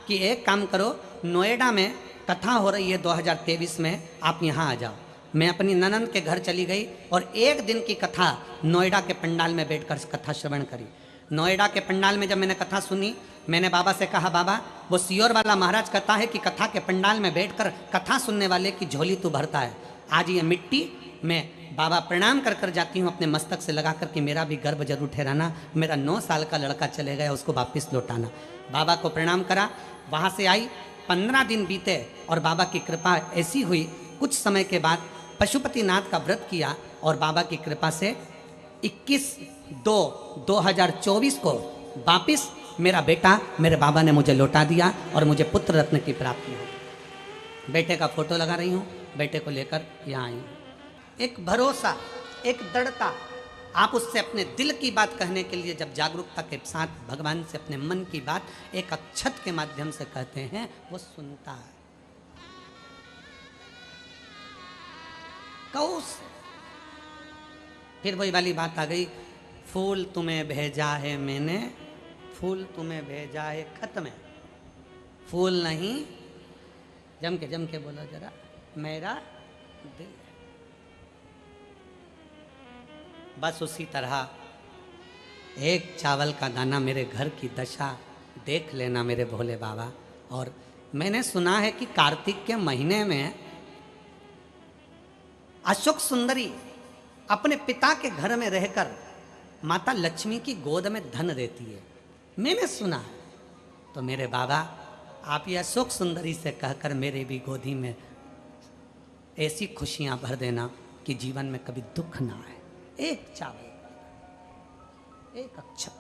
कि एक काम करो, नोएडा में कथा हो रही है 2023 में, आप यहाँ आ जाओ। मैं अपनी ननंद के घर चली गई और एक दिन की कथा नोएडा के पंडाल में बैठकर कथा श्रवण करी। नोएडा के पंडाल में जब मैंने कथा सुनी, मैंने बाबा से कहा, बाबा वो सियोर वाला महाराज कहता है कि कथा के पंडाल में बैठकर कथा सुनने वाले की झोली तू भरता है। आज ये मिट्टी मैं बाबा प्रणाम कर कर जाती हूँ अपने मस्तक से लगा कर कि मेरा भी गर्भ जरूर ठहराना, मेरा 9 साल का लड़का चले गया, उसको वापस लौटाना। बाबा को प्रणाम करा, वहाँ से आई। 15 दिन बीते और बाबा की कृपा ऐसी हुई, कुछ समय के बाद पशुपतिनाथ का व्रत किया और बाबा की कृपा से 21/2/2024 को वापिस मेरा बेटा मेरे बाबा ने मुझे लौटा दिया और मुझे पुत्र रत्न की प्राप्ति हुई। बेटे का फोटो लगा रही हूँ, बेटे को लेकर यहाँ आई हूँ। एक भरोसा, एक दृढ़ता, आप उससे अपने दिल की बात कहने के लिए जब जागरूकता के साथ भगवान से अपने मन की बात एक अक्षत के माध्यम से कहते हैं, वो सुनता है। कौस फिर वही वाली बात आ गई, फूल तुम्हें भेजा है मैंने, फूल तुम्हें भेजा है खत में, फूल नहीं, जम के बोलो जरा, मेरा दिल। बस उसी तरह एक चावल का दाना मेरे घर की दशा देख लेना मेरे भोले बाबा। और मैंने सुना है कि कार्तिक के महीने में अशोक सुंदरी अपने पिता के घर में रहकर माता लक्ष्मी की गोद में धन देती है, मैंने सुना है। तो मेरे बाबा, आप ये अशोक सुंदरी से कहकर मेरे भी गोदी में ऐसी खुशियां भर देना कि जीवन में कभी दुख ना आए। एक चावल, एक अक्षत,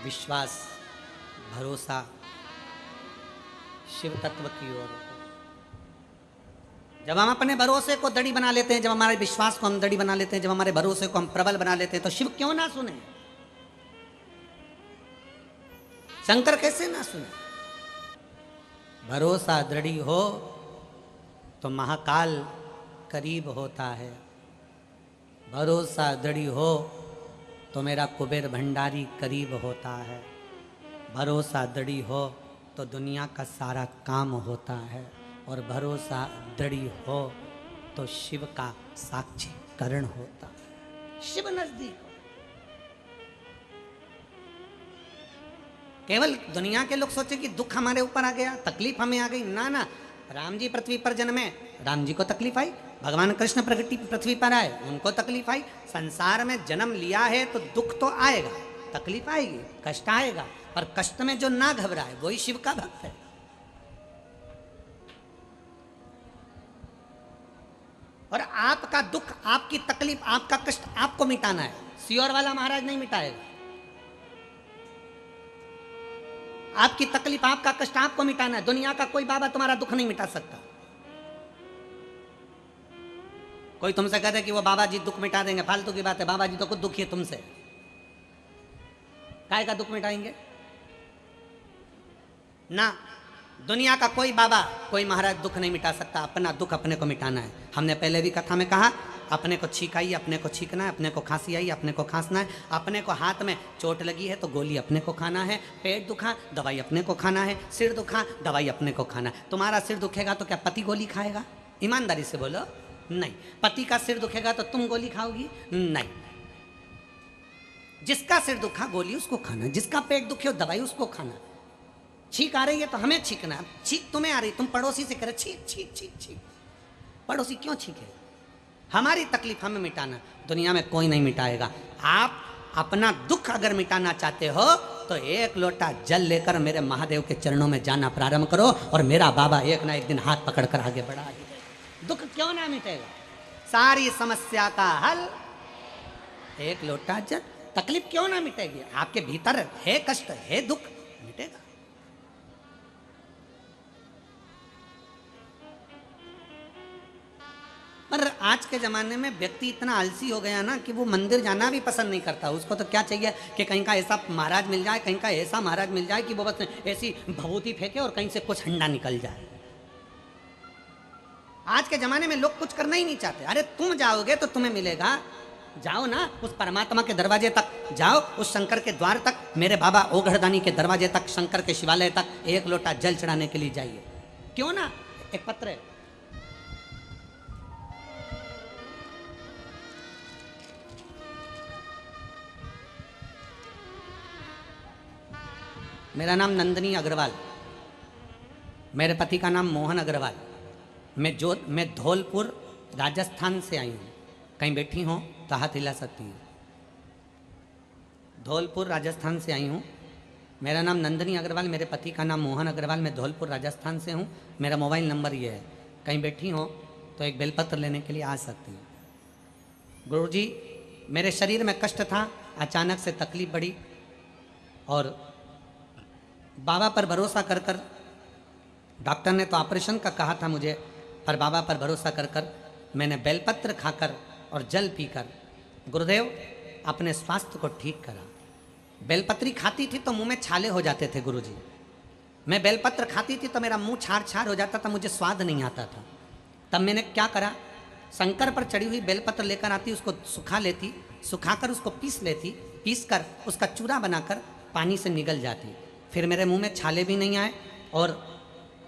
विश्वास, भरोसा शिव तत्व की ओर। जब हम अपने भरोसे को दड़ी बना लेते हैं, जब हमारे विश्वास को हम दड़ी बना लेते हैं, जब हमारे भरोसे को हम प्रबल बना लेते हैं, तो शिव क्यों ना सुने? शंकर कैसे ना सुने? भरोसा दृढ़ी हो तो महाकाल करीब होता है। भरोसा दृढ़ी हो तो मेरा कुबेर भंडारी करीब होता है। भरोसा दृढ़ी हो तो दुनिया का सारा काम होता है। और भरोसा दृढ़ी हो तो शिव का साक्षीकरण होता है। शिव नजदीक हो। केवल दुनिया के लोग सोचे कि दुख हमारे ऊपर आ गया, तकलीफ हमें आ गई। ना ना, राम जी पृथ्वी पर जन्मे, राम जी को तकलीफ आई। भगवान कृष्ण प्रगति पृथ्वी पर आए, उनको तकलीफ आई। संसार में जन्म लिया है तो दुख तो आएगा, तकलीफ आएगी, कष्ट आएगा, पर कष्ट में जो ना घबराए वही शिव का भक्त है। और आपका दुख, आपकी तकलीफ, आपका कष्ट आपको मिटाना है। सियोर वाला महाराज नहीं मिटाएगा। आपकी तकलीफ, आपका कष्ट आपको मिटाना है। दुनिया का कोई बाबा तुम्हारा दुख नहीं मिटा सकता। कोई तुमसे कहते कि वो बाबा जी दुख मिटा देंगे, फालतू की बात है। बाबा जी तो खुद दुखी है तुमसे, काय का दुख मिटाएंगे? ना, दुनिया का कोई बाबा, कोई महाराज दुख नहीं मिटा सकता। अपना दुख अपने को मिटाना है। हमने पहले भी कथा में कहा, अपने को छींक आई, अपने को छींकना है। अपने को खांसी आई, अपने को खांसना है। अपने को हाथ में चोट लगी है तो गोली अपने को खाना है। पेट दुखा, दवाई अपने को खाना है। सिर दुखा, दवाई अपने को खाना है। तुम्हारा सिर दुखेगा तो क्या पति गोली खाएगा? ईमानदारी से बोलो, नहीं। पति का सिर दुखेगा तो तुम गोली खाओगी? नहीं। जिसका सिर दुखा गोली उसको खाना, जिसका पेट दुखे हो दवाई उसको खाना। छींक आ रही है तो हमें छींकना। छींक तुम्हें आ रही, तुम पड़ोसी से करे छींक छींक छींक छींक। पड़ोसी क्यों छींके? हमारी तकलीफ हमें मिटाना, दुनिया में कोई नहीं मिटाएगा। आप अपना दुख अगर मिटाना चाहते हो तो एक लोटा जल लेकर मेरे महादेव के चरणों में जाना प्रारंभ करो, और मेरा बाबा एक ना एक दिन हाथ पकड़कर आगे बढ़ा देगा। दुख क्यों ना मिटेगा? सारी समस्या का हल एक लोटा जल। तकलीफ क्यों ना मिटेगी? आपके भीतर है कष्ट, है दुख, मिटेगा। पर आज के ज़माने में व्यक्ति इतना आलसी हो गया ना कि वो मंदिर जाना भी पसंद नहीं करता। उसको तो क्या चाहिए कि कहीं का ऐसा महाराज मिल जाए, कहीं का ऐसा महाराज मिल जाए कि वो बस ऐसी भभूति फेंके और कहीं से कुछ हंडा निकल जाए। आज के ज़माने में लोग कुछ करना ही नहीं चाहते। अरे तुम जाओगे तो तुम्हें मिलेगा, जाओ ना उस परमात्मा के दरवाजे तक जाओ, उस शंकर के द्वार तक, मेरे बाबा ओघड़दानी के दरवाजे तक, शंकर के शिवालय तक एक लोटा जल चढ़ाने के लिए जाइए। क्यों ना? एक पत्र है, मेरा नाम नंदनी अग्रवाल, मेरे पति का नाम मोहन अग्रवाल। मैं धौलपुर राजस्थान से आई हूँ। कहीं बैठी हो तो हाथ हिला सकती हूँ। धौलपुर राजस्थान से आई हूँ। मेरा नाम नंदनी अग्रवाल, मेरे पति का नाम मोहन अग्रवाल। मैं धौलपुर राजस्थान से हूँ। मेरा मोबाइल नंबर ये है। कहीं बैठी हो तो एक बेलपत्र लेने के लिए आ सकती हूँ। गुरुजी, मेरे शरीर में कष्ट था, अचानक से तकलीफ बढ़ी और बाबा पर भरोसा कर कर, डॉक्टर ने तो ऑपरेशन का कहा था मुझे, पर बाबा पर भरोसा कर कर मैंने बेलपत्र खाकर और जल पीकर गुरुदेव अपने स्वास्थ्य को ठीक करा। बेलपत्री खाती थी तो मुंह में छाले हो जाते थे गुरुजी। मैं बेलपत्र खाती थी तो मेरा मुंह छार छार हो जाता था, मुझे स्वाद नहीं आता था। तब मैंने क्या करा, शंकर पर चढ़ी हुई बेलपत्र लेकर आती, उसको सुखा लेती, सुखाकर उसको पीस लेती, पीस कर उसका चूरा बनाकर पानी से निगल जाती। फिर मेरे मुंह में छाले भी नहीं आए और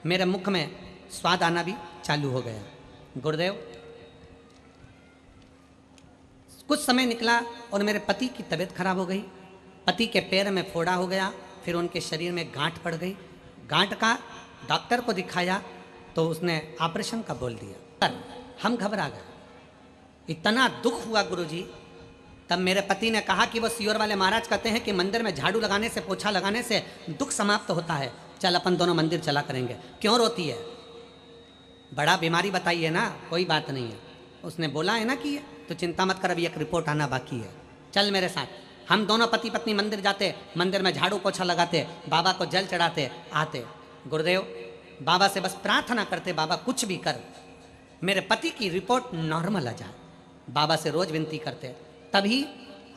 मेरे मुख में स्वाद आना भी चालू हो गया। गुरुदेव, कुछ समय निकला और मेरे पति की तबीयत खराब हो गई। पति के पैर में फोड़ा हो गया, फिर उनके शरीर में गांठ पड़ गई। गांठ का डॉक्टर को दिखाया तो उसने ऑपरेशन का बोल दिया। पर हम घबरा गए, इतना दुख हुआ गुरुजी। तब मेरे पति ने कहा कि वो सियोर वाले महाराज कहते हैं कि मंदिर में झाड़ू लगाने से, पोछा लगाने से दुख समाप्त होता है, चल अपन दोनों मंदिर चला करेंगे। क्यों रोती है? बड़ा बीमारी बताइए ना, कोई बात नहीं है। उसने बोला है ना कि तो चिंता मत कर, अभी एक रिपोर्ट आना बाकी है, चल मेरे साथ। हम दोनों पति पत्नी मंदिर जाते, मंदिर में झाड़ू पोछा लगाते, बाबा को जल चढ़ाते, आते। गुरुदेव, बाबा से बस प्रार्थना करते, बाबा कुछ भी कर, मेरे पति की रिपोर्ट नॉर्मल आ जाए। बाबा से रोज विनती करते। तभी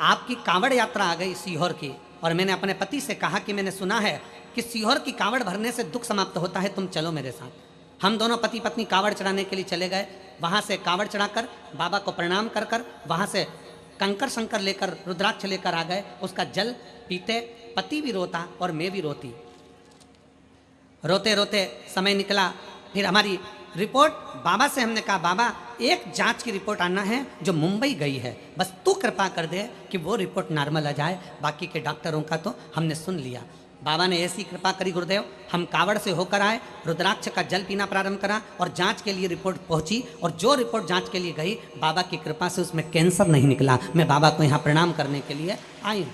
आपकी कांवड़ यात्रा आ गई सीहोर की, और मैंने अपने पति से कहा कि मैंने सुना है कि सीहोर की कांवड़ भरने से दुख समाप्त होता है, तुम चलो मेरे साथ। हम दोनों पति पत्नी कांवड़ चढ़ाने के लिए चले गए। वहाँ से कांवड़ चढ़ाकर बाबा को प्रणाम कर कर वहाँ से कंकर शंकर लेकर रुद्राक्ष लेकर आ गए। उसका जल पीते पति भी रोता और मैं भी रोती। रोते रोते समय निकला। फिर हमारी रिपोर्ट बाबा से हमने कहा, बाबा एक जांच की रिपोर्ट आना है जो मुंबई गई है, बस तू कृपा कर दे कि वो रिपोर्ट नॉर्मल आ जाए, बाकी के डॉक्टरों का तो हमने सुन लिया। बाबा ने ऐसी कृपा करी गुरुदेव, हम कावड़ से होकर आए, रुद्राक्ष का जल पीना प्रारंभ करा और जांच के लिए रिपोर्ट पहुंची। और जो रिपोर्ट जांच के लिए गई, बाबा की कृपा से उसमें कैंसर नहीं निकला। मैं बाबा को यहाँ प्रणाम करने के लिए आई हूँ।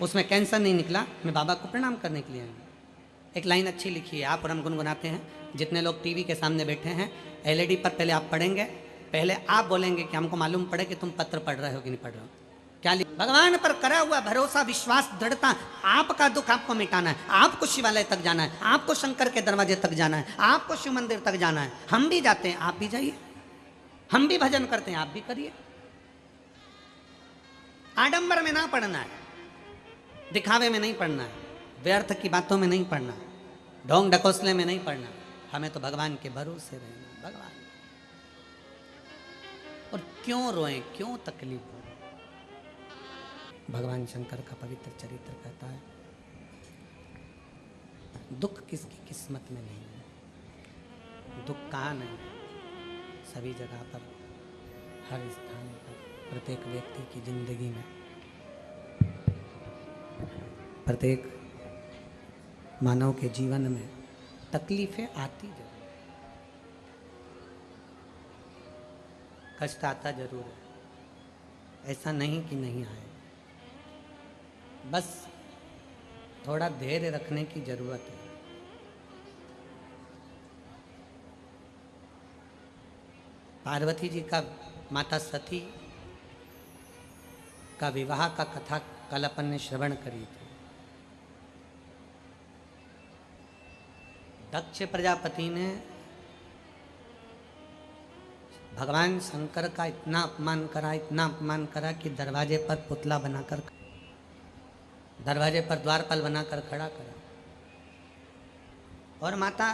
उसमें कैंसर नहीं निकला, मैं बाबा को प्रणाम करने के लिए आई हूँ। एक लाइन अच्छी लिखी है, आप और हम गुनगुनाते हैं। जितने लोग टीवी के सामने बैठे हैं, एलईडी पर पहले आप पढ़ेंगे, पहले आप बोलेंगे कि हमको मालूम पड़े कि तुम पत्र पढ़ रहे हो कि नहीं पढ़ रहे हो। क्या लिख? भगवान पर करा हुआ भरोसा, विश्वास, दृढ़ता। आपका दुख आपको मिटाना है, आपको शिवालय तक जाना है, आपको शंकर के दरवाजे तक जाना है, आपको शिव मंदिर तक जाना है। हम भी जाते हैं, आप भी जाइए। हम भी भजन करते हैं, आप भी करिए। आडंबर में ना पढ़ना है, दिखावे में नहीं पढ़ना है, व्यर्थ की बातों में नहीं पढ़ना, ढोंग ढकोसले में नहीं पढ़ना। हमें तो भगवान के भरोसे रहना। भगवान और क्यों रोएं, क्यों तकलीफ हो। भगवान शंकर का पवित्र चरित्र कहता है, दुख किसकी किस्मत में नहीं है। दुख कहाँ नहीं, सभी जगह पर, हर स्थान पर, प्रत्येक व्यक्ति की जिंदगी में, प्रत्येक मानव के जीवन में तकलीफें आती जरूर, कष्ट आता जरूर है। ऐसा नहीं कि नहीं आए, बस थोड़ा धैर्य रखने की जरूरत है। पार्वती जी का, माता सती का विवाह का कथा कल अपन ने श्रवण करी थी। दक्ष प्रजापति ने भगवान शंकर का इतना अपमान करा, इतना अपमान करा कि दरवाजे पर पुतला बनाकर, दरवाजे पर द्वारपाल बनाकर खड़ा करा। और माता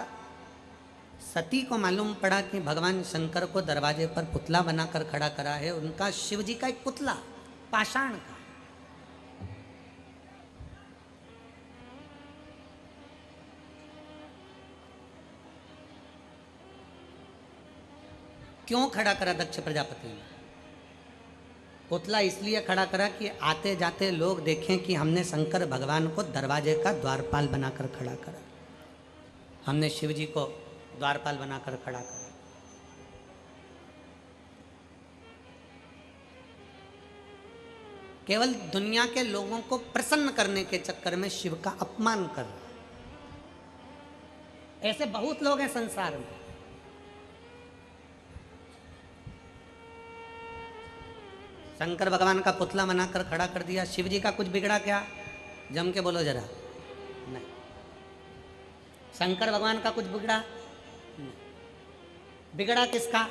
सती को मालूम पड़ा कि भगवान शंकर को दरवाजे पर पुतला बनाकर खड़ा करा है, उनका शिव जी का एक पुतला पाषाण का। क्यों खड़ा करा दक्ष प्रजापति ने? पुतला इसलिए खड़ा करा कि आते जाते लोग देखें कि हमने शंकर भगवान को दरवाजे का द्वारपाल बनाकर खड़ा करा, हमने शिव जी को द्वारपाल बनाकर खड़ा करा। केवल दुनिया के लोगों को प्रसन्न करने के चक्कर में शिव का अपमान कर रहा। ऐसे बहुत लोग हैं संसार में। शंकर भगवान का पुतला बनाकर खड़ा कर दिया। शिव जी का कुछ बिगड़ा क्या? जम के बोलो जरा। नहीं। शंकर भगवान का कुछ बिगड़ा? नहीं। बिगड़ा किसका?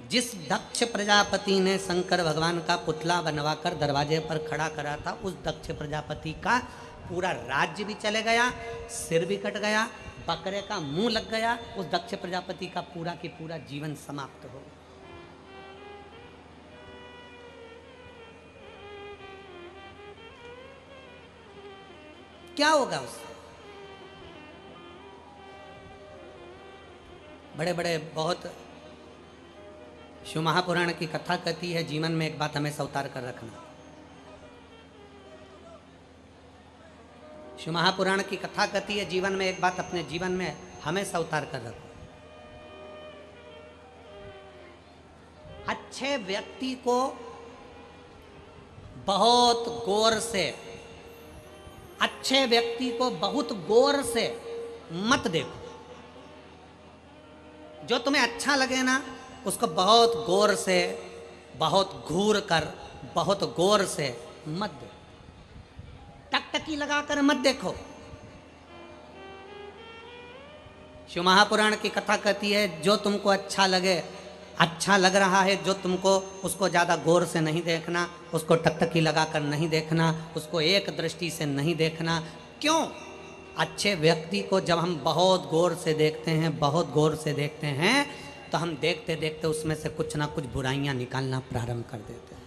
जिस दक्ष प्रजापति ने शंकर भगवान का पुतला बनवाकर दरवाजे पर खड़ा करा था, उस दक्ष प्रजापति का पूरा राज्य भी चले गया, सिर भी कट गया, बकरे का मुंह लग गया। उस दक्ष प्रजापति का पूरा की पूरा जीवन समाप्त हो गया। क्या होगा उससे? बड़े बड़े बहुत शिव महापुराण की कथा कहती है, जीवन में एक बात हमेशा उतार कर रखना। शिव महापुराण की कथा कहती है, जीवन में एक बात अपने जीवन में हमेशा उतार कर रखो। अच्छे व्यक्ति को बहुत गौर से, अच्छे व्यक्ति को बहुत गौर से मत देखो। जो तुम्हें अच्छा लगे ना, उसको बहुत गौर से, बहुत घूर कर, बहुत गौर से मत देखो। टकटकी लगाकर मत देखो। शिव महापुराण की कथा कहती है जो तुमको अच्छा लगे, अच्छा लग रहा है जो तुमको, उसको ज़्यादा गौर से नहीं देखना, उसको टकटकी लगाकर नहीं देखना, उसको एक दृष्टि से नहीं देखना। क्यों? अच्छे व्यक्ति को जब हम बहुत गौर से देखते हैं, बहुत गौर से देखते हैं, तो हम देखते देखते उसमें से कुछ ना कुछ बुराइयां निकालना प्रारंभ कर देते हैं।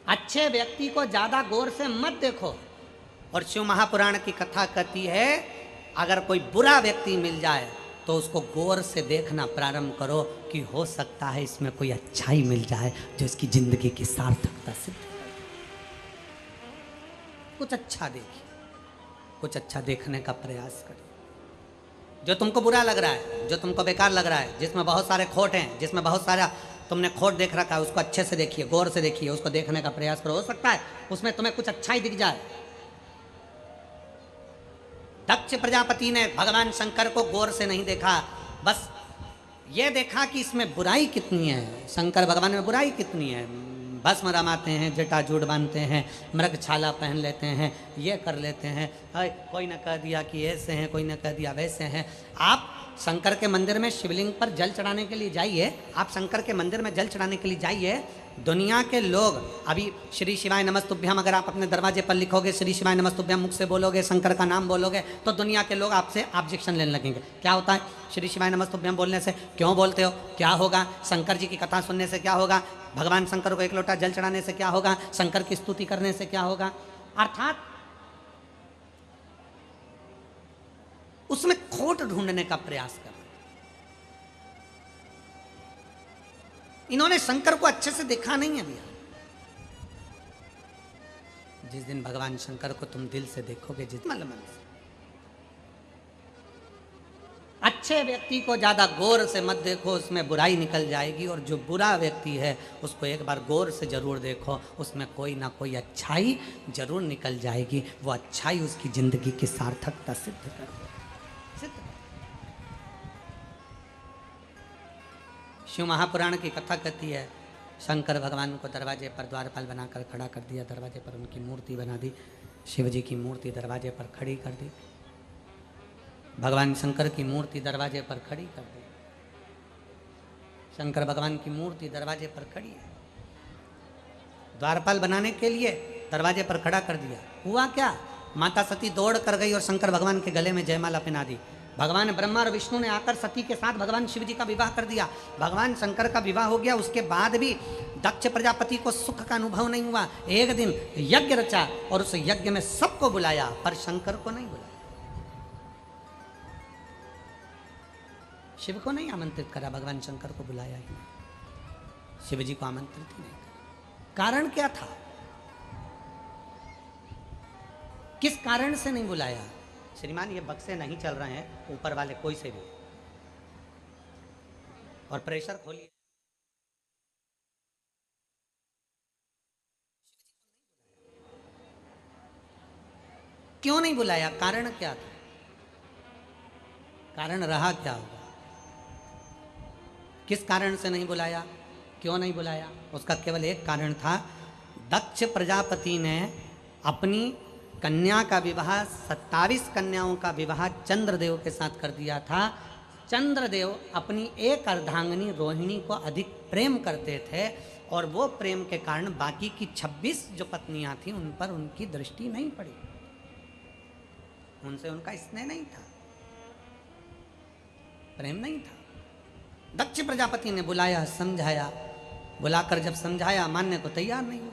अच्छे व्यक्ति को ज़्यादा गौर से मत देखो। और शिव महापुराण की कथा कहती है अगर कोई बुरा व्यक्ति मिल जाए तो उसको गौर से देखना प्रारंभ करो कि हो सकता है इसमें कोई अच्छाई मिल जाए जो इसकी जिंदगी की सार्थकता सिद्ध करे। कुछ अच्छा देखिए, कुछ अच्छा देखने का प्रयास करिए। जो तुमको बुरा लग रहा है, जो तुमको बेकार लग रहा है, जिसमें बहुत सारे खोट हैं, जिसमें बहुत सारा तुमने खोट देख रखा है, उसको अच्छे से देखिए, गौर से देखिए, उसको देखने का प्रयास करो। हो सकता है उसमें तुम्हें कुछ अच्छा ही दिख जाए। दक्ष प्रजापति ने भगवान शंकर को गौर से नहीं देखा, बस ये देखा कि इसमें बुराई कितनी है, शंकर भगवान में बुराई कितनी है। भस्म रमाते हैं, जटाजूट बांधते हैं, मृग छाला पहन लेते हैं, ये कर लेते हैं, कोई ने कह दिया कि ऐसे हैं, कोई ने कह दिया वैसे हैं। आप शंकर के मंदिर में शिवलिंग पर जल चढ़ाने के लिए जाइए, आप शंकर के मंदिर में जल चढ़ाने के लिए जाइए। दुनिया के लोग अभी श्री शिवाय नमस्तुभ्यम अगर आप अपने दरवाजे पर लिखोगे, श्री शिवाय नमस्तुभ्यम, मुख से बोलोगे, शंकर का नाम बोलोगे, तो दुनिया के लोग आपसे ऑब्जेक्शन लेने लगेंगे। क्या होता है श्री शिवाय नमस्तुभ्यम बोलने से? क्यों बोलते हो? क्या होगा? शंकर जी की कथा सुनने से क्या होगा? भगवान शंकर को एक लोटा जल चढ़ाने से क्या होगा? शंकर की स्तुति करने से क्या होगा? अर्थात उसमें खोट ढूंढने का प्रयास कर। इन्होंने शंकर को अच्छे से देखा नहीं है भैया। जिस दिन भगवान शंकर को तुम दिल से देखोगे, जिस मन से, अच्छे व्यक्ति को ज्यादा गौर से मत देखो, उसमें बुराई निकल जाएगी। और जो बुरा व्यक्ति है उसको एक बार गौर से जरूर देखो, उसमें कोई ना कोई अच्छाई जरूर निकल जाएगी। वो अच्छाई उसकी जिंदगी की सार्थकता सिद्ध कर। शिव महापुराण की कथा कहती है शंकर भगवान को दरवाजे पर द्वारपाल बनाकर खड़ा कर दिया, दरवाजे पर उनकी मूर्ति बना दी, शिव जी की मूर्ति दरवाजे पर खड़ी कर दी, भगवान शंकर की मूर्ति दरवाजे पर खड़ी कर दी। शंकर भगवान की मूर्ति दरवाजे पर खड़ी है, द्वारपाल बनाने के लिए दरवाजे पर खड़ा कर दिया। हुआ क्या? माता सती दौड़ कर गई और शंकर भगवान के गले में जयमाला पहना दी। भगवान ब्रह्मा और विष्णु ने आकर सती के साथ भगवान शिव जी का विवाह कर दिया। भगवान शंकर का विवाह हो गया। उसके बाद भी दक्ष प्रजापति को सुख का अनुभव नहीं हुआ। एक दिन यज्ञ रचा और उस यज्ञ में सबको बुलाया, पर शंकर को नहीं बुलाया, शिव को नहीं आमंत्रित करा, भगवान शंकर को बुलाया ही नहीं, शिव जी को आमंत्रित ही नहीं करा। कारण क्या था? किस कारण से नहीं बुलाया? श्रीमान ये बक्से नहीं चल रहे हैं ऊपर वाले कोई से भी, और प्रेशर खोलिए। क्यों नहीं बुलाया? कारण क्या था? कारण रहा क्या होगा? किस कारण से नहीं बुलाया? क्यों नहीं बुलाया? उसका केवल एक कारण था। दक्ष प्रजापति ने अपनी कन्या का विवाह, 27 कन्याओं का विवाह चंद्रदेव के साथ कर दिया था। चंद्रदेव अपनी एक अर्धांगिनी रोहिणी को अधिक प्रेम करते थे और वो प्रेम के कारण बाकी की 26 जो पत्नियां थीं उन पर उनकी दृष्टि नहीं पड़ी, उनसे उनका स्नेह नहीं था, प्रेम नहीं था। दक्ष प्रजापति ने बुलाया, समझाया, बुलाकर जब समझाया मानने को तैयार नहीं हुआ।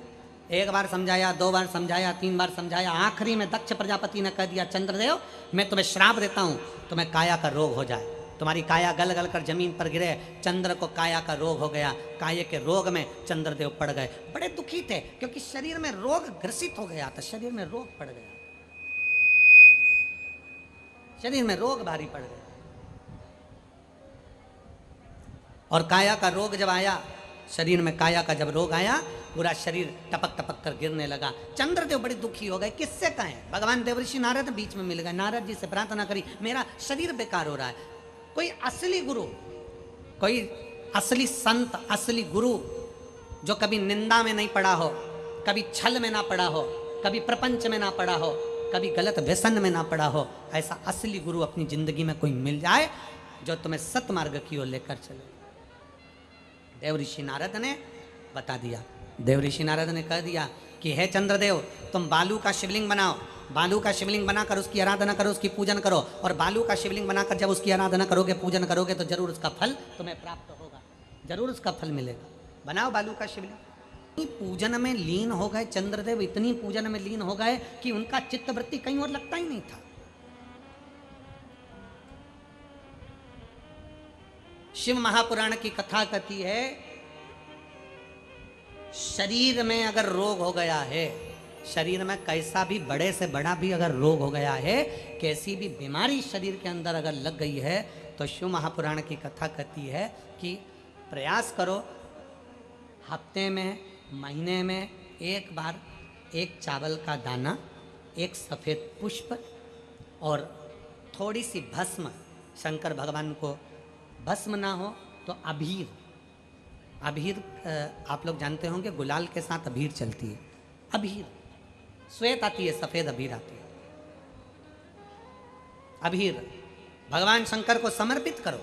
एक बार समझाया, 2 बार समझाया, 3 बार समझाया, आखिरी में दक्ष प्रजापति ने कह दिया, चंद्रदेव मैं तुम्हें श्राप देता हूं, तुम्हें काया का रोग हो जाए, तुम्हारी काया गल गल कर जमीन पर गिरे। चंद्र को काया का रोग हो गया। काया के रोग में चंद्रदेव पड़ गए। बड़े दुखी थे क्योंकि शरीर में रोग ग्रसित हो गया था, शरीर में रोग पड़ गया, शरीर में रोग भारी पड़ गया। और काया का रोग जब आया, शरीर में काया का जब रोग आया, पूरा शरीर टपक टपक कर गिरने लगा। चंद्रदेव बड़े दुखी हो गए। किससे कहें? भगवान देवर्षि नारद बीच में मिल गए। नारद जी से प्रार्थना करी, मेरा शरीर बेकार हो रहा है। कोई असली गुरु, कोई असली संत, असली गुरु जो कभी निंदा में नहीं पड़ा हो, कभी छल में ना पड़ा हो, कभी प्रपंच में ना पड़ा हो, कभी गलत व्यसन में ना पड़ा हो, ऐसा असली गुरु अपनी जिंदगी में कोई मिल जाए जो तुम्हें सतमार्ग की ओर लेकर चले। देव ऋषि नारद ने बता दिया, देव ऋषि नारद ने कह दिया कि हे चंद्रदेव, तुम बालू का शिवलिंग बनाओ, बालू का शिवलिंग बनाकर उसकी आराधना करो, उसकी पूजन करो, और बालू का शिवलिंग बनाकर जब उसकी आराधना करोगे, पूजन करोगे, तो जरूर उसका फल तुम्हें प्राप्त होगा, जरूर उसका फल मिलेगा। बनाओ बालू का शिवलिंग। पूजन में लीन हो गए चंद्रदेव, इतनी पूजन में लीन हो गए कि उनका चित्तवृत्ति कहीं और लगता ही नहीं था। शिव महापुराण की कथा कहती है, शरीर में अगर रोग हो गया है, शरीर में कैसा भी बड़े से बड़ा भी अगर रोग हो गया है, कैसी भी बीमारी शरीर के अंदर अगर लग गई है, तो शिव महापुराण की कथा कहती है कि प्रयास करो, हफ्ते में, महीने में एक बार एक चावल का दाना, एक सफ़ेद पुष्प और थोड़ी सी भस्म, शंकर भगवान को भस्म ना हो तो अबीर, अबीर आप लोग जानते होंगे गुलाल के साथ अबीर चलती है, अबीर श्वेत आती है, सफ़ेद अबीर आती है, अबीर भगवान शंकर को समर्पित करो।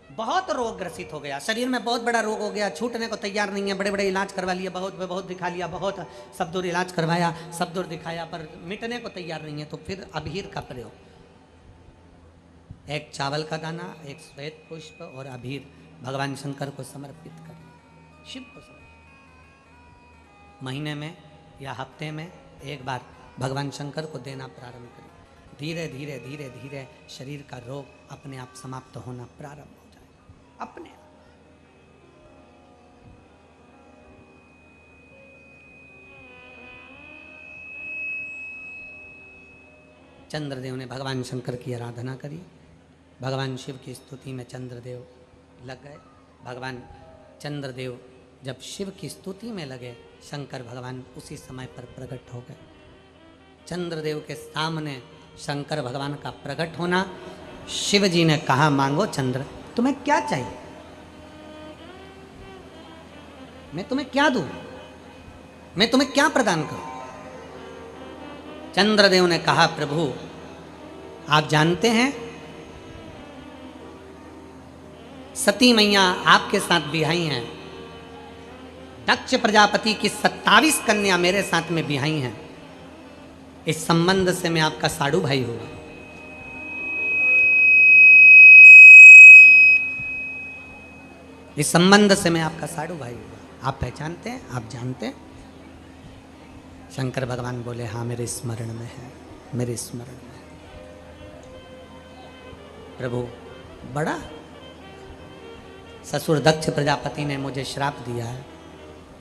बहुत रोग ग्रसित हो गया, शरीर में बहुत बड़ा रोग हो गया, छूटने को तैयार नहीं है, बड़े बड़े इलाज करवा लिए, बहुत दिखा लिया, बहुत सब दूर इलाज करवाया, सब दूर दिखाया, पर मिटने को तैयार नहीं है, तो फिर अबीर का प्रयोग, एक चावल का दाना, एक श्वेत पुष्प और अबीर भगवान शंकर को समर्पित करें, शिव को समर्पित। महीने में या हफ्ते में एक बार भगवान शंकर को देना प्रारंभ करें। धीरे धीरे धीरे धीरे शरीर का रोग अपने आप समाप्त होना प्रारंभ हो जाए, अपने आप। चंद्रदेव ने भगवान शंकर की आराधना करी, भगवान शिव की स्तुति में चंद्रदेव लग गए। भगवान चंद्रदेव जब शिव की स्तुति में लगे, शंकर भगवान उसी समय पर प्रकट हो गए। चंद्रदेव के सामने शंकर भगवान का प्रकट होना, शिव जी ने कहा, मांगो चंद्र, तुम्हें क्या चाहिए, मैं तुम्हें क्या दूं, मैं तुम्हें क्या प्रदान करूं। चंद्रदेव ने कहा, प्रभु आप जानते हैं सती मैया आपके साथ बिहाई हैं, दक्ष प्रजापति की 27 कन्या मेरे साथ में बिहाई हैं, इस संबंध से मैं आपका साड़ू भाई हूँ। इस संबंध से मैं आपका साड़ू भाई हूँ, आप पहचानते हैं, आप जानते हैं। शंकर भगवान बोले, हाँ मेरे स्मरण में है, मेरे स्मरण में है। प्रभु बड़ा ससुर दक्ष प्रजापति ने मुझे श्राप दिया है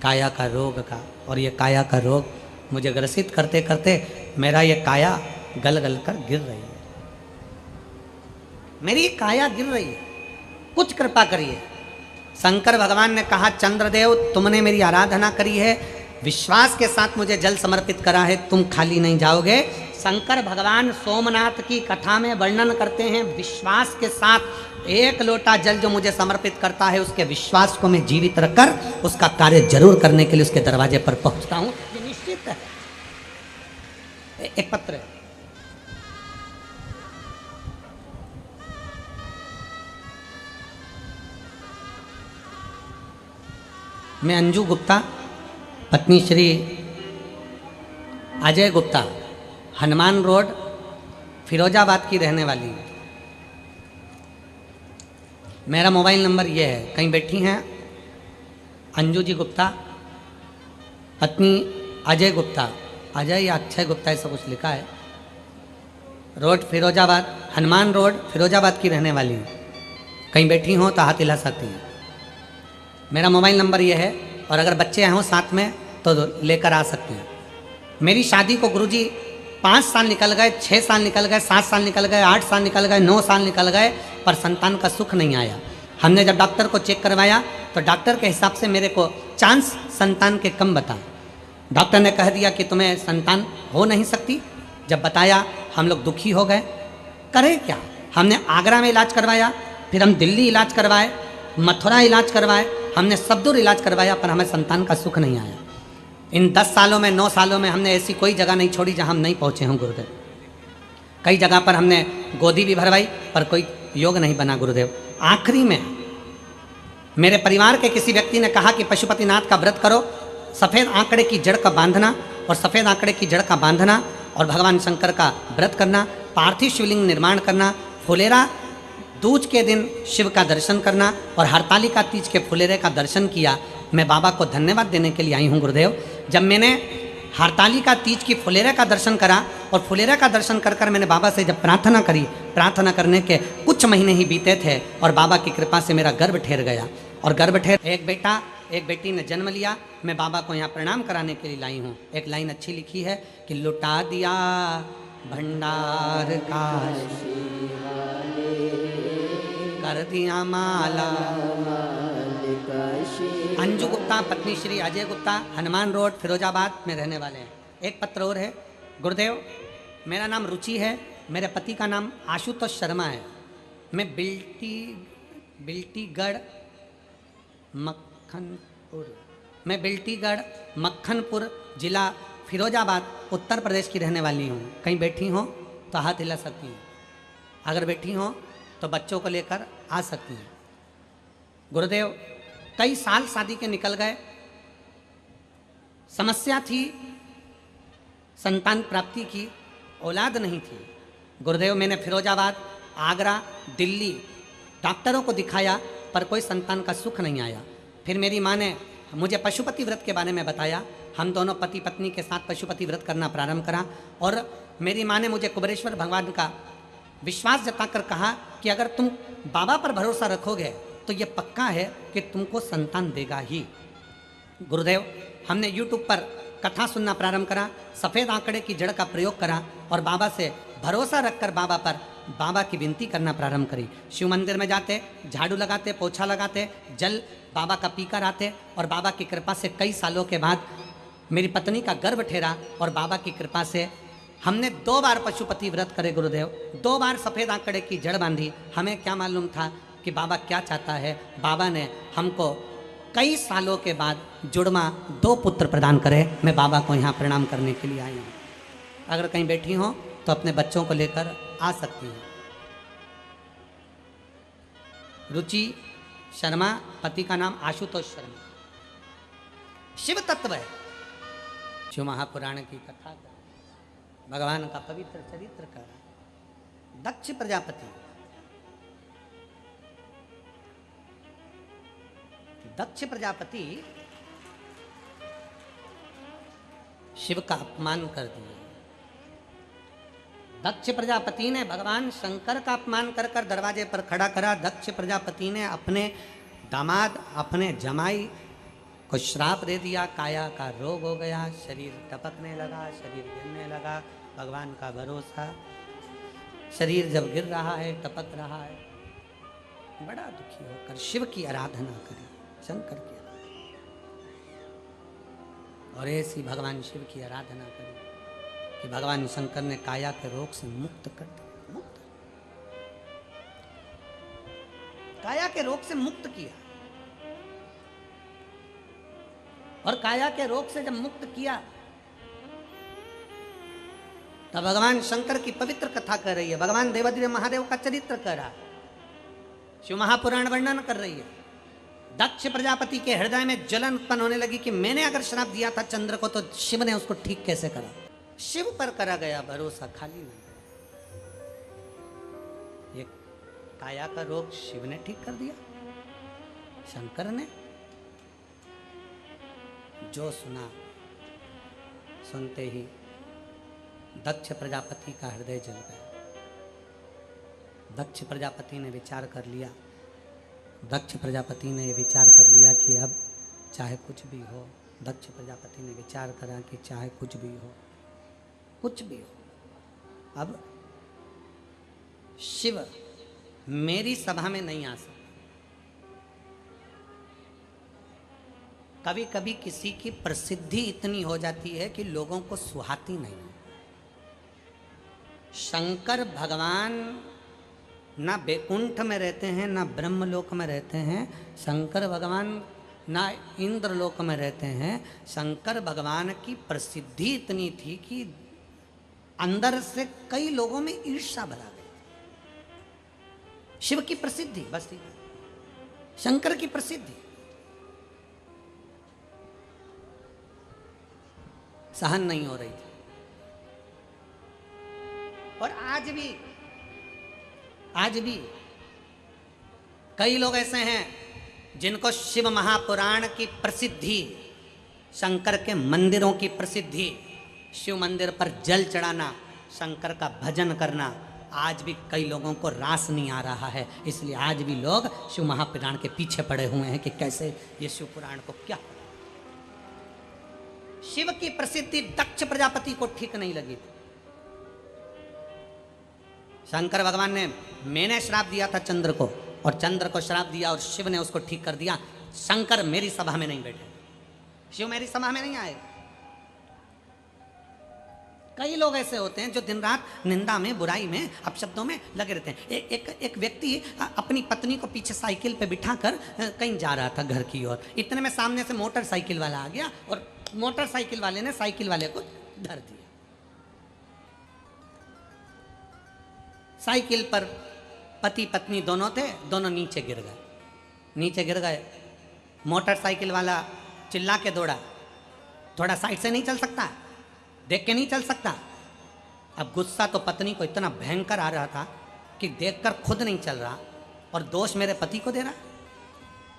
काया का रोग का, और ये काया का रोग मुझे ग्रसित करते करते मेरा ये काया गल गल कर गिर रही है, मेरी काया गिर रही है, कुछ कृपा करिए। शंकर भगवान ने कहा, चंद्रदेव तुमने मेरी आराधना करी है, विश्वास के साथ मुझे जल समर्पित करा है, तुम खाली नहीं जाओगे। शंकर भगवान सोमनाथ की कथा में वर्णन करते हैं, विश्वास के साथ एक लोटा जल जो मुझे समर्पित करता है, उसके विश्वास को मैं जीवित रखकर उसका कार्य जरूर करने के लिए उसके दरवाजे पर पहुंचता हूं, ये निश्चित है। एक पत्र है, मैं अंजू गुप्ता, पत्नी श्री अजय गुप्ता, हनुमान रोड फिरोजाबाद की रहने वाली हूँ। मेरा मोबाइल नंबर ये है, कहीं बैठी हैं अंजू जी गुप्ता, पत्नी अजय गुप्ता, अजय या अक्षय गुप्ता ऐसा कुछ लिखा है, रोड फिरोजाबाद, हनुमान रोड फिरोजाबाद की रहने वाली हूँ। कहीं बैठी हो तो हाथ हिला सकती हैं। मेरा मोबाइल नंबर ये है, और अगर बच्चे हों साथ में तो लेकर आ सकते हैं। मेरी शादी को गुरुजी 5 साल निकल गए, 6 साल निकल गए, 7 साल निकल गए, 8 साल निकल गए, 9 साल निकल गए, पर संतान का सुख नहीं आया। हमने जब डॉक्टर को चेक करवाया तो डॉक्टर के हिसाब से मेरे को चांस संतान के कम बताए। डॉक्टर ने कह दिया कि तुम्हें संतान हो नहीं सकती। जब बताया हम लोग दुखी हो गए, करें क्या। हमने आगरा में इलाज करवाया, फिर हम दिल्ली इलाज करवाए, मथुरा इलाज करवाए, हमने सब दूर इलाज करवाया, पर हमें संतान का सुख नहीं आया। इन 10 सालों में 9 सालों में हमने ऐसी कोई जगह नहीं छोड़ी जहां हम नहीं पहुंचे हों गुरुदेव। कई जगह पर हमने गोदी भी भरवाई पर कोई योग नहीं बना गुरुदेव। आखिरी में मेरे परिवार के किसी व्यक्ति ने कहा कि पशुपतिनाथ का व्रत करो, सफ़ेद आंकड़े की जड़ का बांधना और सफ़ेद आंकड़े की जड़ का बांधना और भगवान शंकर का व्रत करना, पार्थिव शिवलिंग निर्माण करना, फुलेरा दूज के दिन शिव का दर्शन करना और हरतालिका तीज के फुलेरे का दर्शन किया। मैं बाबा को धन्यवाद देने के लिए आई हूँ गुरुदेव। जब मैंने हरतालिका तीज की फुलेरे का दर्शन करा और फुलेरे का दर्शन कर कर मैंने बाबा से जब प्रार्थना करी, प्रार्थना करने के कुछ महीने ही बीते थे और बाबा की कृपा से मेरा गर्भ ठहर गया और गर्भ ठहर एक बेटा एक बेटी ने जन्म लिया। मैं बाबा को यहाँ प्रणाम कराने के लिए लाई हूँ। एक लाइन अच्छी लिखी है कि लुटा दिया भंडार का कर दिया माला। अंजू गुप्ता पत्नी श्री अजय गुप्ता, हनुमान रोड फिरोजाबाद में रहने वाले हैं। एक पत्र और है गुरुदेव, मेरा नाम रुचि है, मेरे पति का नाम आशुतोष शर्मा है। मैं बिल्टीगढ़ मक्खनपुर जिला फिरोजाबाद उत्तर प्रदेश की रहने वाली हूँ। कहीं बैठी हो तो हाथ हिला सकती हैं, अगर बैठी हो तो बच्चों को लेकर आ सकती हैं। गुरुदेव कई साल शादी के निकल गए, समस्या थी संतान प्राप्ति की, औलाद नहीं थी। गुरुदेव मैंने फिरोजाबाद, आगरा, दिल्ली डॉक्टरों को दिखाया पर कोई संतान का सुख नहीं आया। फिर मेरी माँ ने मुझे पशुपति व्रत के बारे में बताया। हम दोनों पति पत्नी के साथ पशुपति व्रत करना प्रारंभ करा और मेरी माँ ने मुझे कुबेरेश्वर भगवान का विश्वास जताकर कहा कि अगर तुम बाबा पर भरोसा रखोगे तो ये पक्का है कि तुमको संतान देगा ही। गुरुदेव हमने YouTube पर कथा सुनना प्रारंभ करा, सफ़ेद आंकड़े की जड़ का प्रयोग करा और बाबा से भरोसा रखकर बाबा की विनती करना प्रारंभ करी। शिव मंदिर में जाते, झाड़ू लगाते, पोछा लगाते, जल बाबा का पीकर आते और बाबा की कृपा से कई सालों के बाद मेरी पत्नी का गर्भ ठहरा और बाबा की कृपा से हमने 2 बार पशुपति व्रत करे गुरुदेव, 2 बार सफ़ेद आंकड़े की जड़ बांधी। हमें क्या मालूम था कि बाबा क्या चाहता है। बाबा ने हमको कई सालों के बाद जुड़वा 2 पुत्र प्रदान करे। मैं बाबा को यहाँ प्रणाम करने के लिए आई हूँ। अगर कहीं बैठी हो तो अपने बच्चों को लेकर आ सकती हैं। रुचि शर्मा, पति का नाम आशुतोष शर्मा। शिव तत्व है, शिव महापुराण की कथा का भगवान का पवित्र चरित्र का दक्ष प्रजापति। दक्ष प्रजापति शिव का अपमान कर दिया। दक्ष प्रजापति ने भगवान शंकर का अपमान कर कर दरवाजे पर खड़ा करा। दक्ष प्रजापति ने अपने दामाद, अपने जमाई को श्राप दे दिया। काया का रोग हो गया, शरीर टपकने लगा, शरीर गिरने लगा। भगवान का भरोसा, शरीर जब गिर रहा है, टपक रहा है, बड़ा दुखी होकर शिव की आराधना करी, शंकर की आराधना, और ऐसी भगवान शिव की आराधना करी कि भगवान शंकर ने काया के रोग से मुक्त कर दिया। मुक्त, काया के रोग से मुक्त किया। और काया के रोग से जब मुक्त किया तब भगवान शंकर की पवित्र कथा कर रही है। भगवान देवाधिदेव महादेव का चरित्र कर रहा, शिव महापुराण वर्णन कर रही है। दक्ष प्रजापति के हृदय में जलन उत्पन्न होने लगी कि मैंने अगर श्राप दिया था चंद्र को तो शिव ने उसको ठीक कैसे करा। शिव पर करा गया भरोसा खाली नहीं। ये काया का रोग शिव ने ठीक कर दिया, शंकर ने। जो सुना, सुनते ही दक्ष प्रजापति का हृदय जल गया। दक्ष प्रजापति ने विचार कर लिया, दक्ष प्रजापति ने विचार कर लिया कि अब चाहे कुछ भी हो। दक्ष प्रजापति ने विचार करा कि चाहे कुछ भी हो, कुछ भी हो, अब शिव मेरी सभा में नहीं आ सकता। कभी कभी किसी की प्रसिद्धि इतनी हो जाती है कि लोगों को सुहाती नहीं। शंकर भगवान ना बैकुंठ में रहते हैं, ना ब्रह्मलोक में रहते हैं। शंकर भगवान ना इंद्रलोक में रहते हैं। शंकर भगवान की प्रसिद्धि इतनी थी कि अंदर से कई लोगों में ईर्ष्या भरा गई। शिव की प्रसिद्धि बस थी, शंकर की प्रसिद्धि सहन नहीं हो रही थी। और आज भी कई लोग ऐसे हैं जिनको शिव महापुराण की प्रसिद्धि, शंकर के मंदिरों की प्रसिद्धि, शिव मंदिर पर जल चढ़ाना, शंकर का भजन करना, आज भी कई लोगों को रास नहीं आ रहा है। इसलिए आज भी लोग शिव महापुराण के पीछे पड़े हुए हैं कि कैसे ये शिव पुराण को क्या। शिव की प्रसिद्धि दक्ष प्रजापति को ठीक नहीं लगी थी। शंकर भगवान ने, मैंने श्राप दिया था चंद्र को, और चंद्र को श्राप दिया और शिव ने उसको ठीक कर दिया। शंकर मेरी सभा में नहीं बैठे, शिव मेरी सभा में नहीं आए। कई लोग ऐसे होते हैं जो दिन रात निंदा में, बुराई में, अपशब्दों में लगे रहते हैं। एक व्यक्ति अपनी पत्नी को पीछे साइकिल पे बिठाकर कहीं जा रहा था घर की ओर। इतने में सामने से मोटरसाइकिल वाला आ गया और मोटरसाइकिल वाले ने साइकिल वाले को धर दिया। साइकिल पर पति पत्नी दोनों थे, दोनों नीचे गिर गए। मोटरसाइकिल वाला चिल्ला के दौड़ा, थोड़ा साइड से नहीं चल सकता, देख के नहीं चल सकता। अब गुस्सा तो पत्नी को इतना भयंकर आ रहा था कि देखकर खुद नहीं चल रहा और दोष मेरे पति को दे रहा।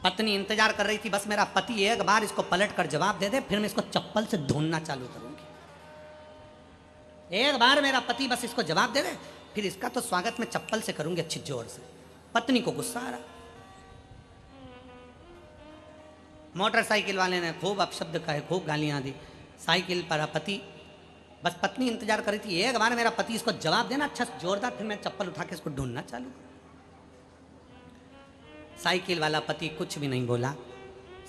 पत्नी इंतजार कर रही थी, बस मेरा पति एक बार इसको पलट कर जवाब दे दे, फिर मैं इसको चप्पल से ढूंढना चालू करूंगी। एक बार मेरा पति बस इसको जवाब दे दे, फिर इसका तो स्वागत में चप्पल से करूंगी अच्छी जोर से। पत्नी को गुस्सा आ रहा। मोटरसाइकिल वाले ने खूब अपशब्द कहे, खूब गालियां दी। साइकिल पर पति, बस पत्नी इंतजार कर रही थी, एक बार मेरा पति इसको जवाब देना अच्छा जोरदार, फिर मैं चप्पल उठा के इसको ढूंढना चालू। साइकिल वाला पति कुछ भी नहीं बोला,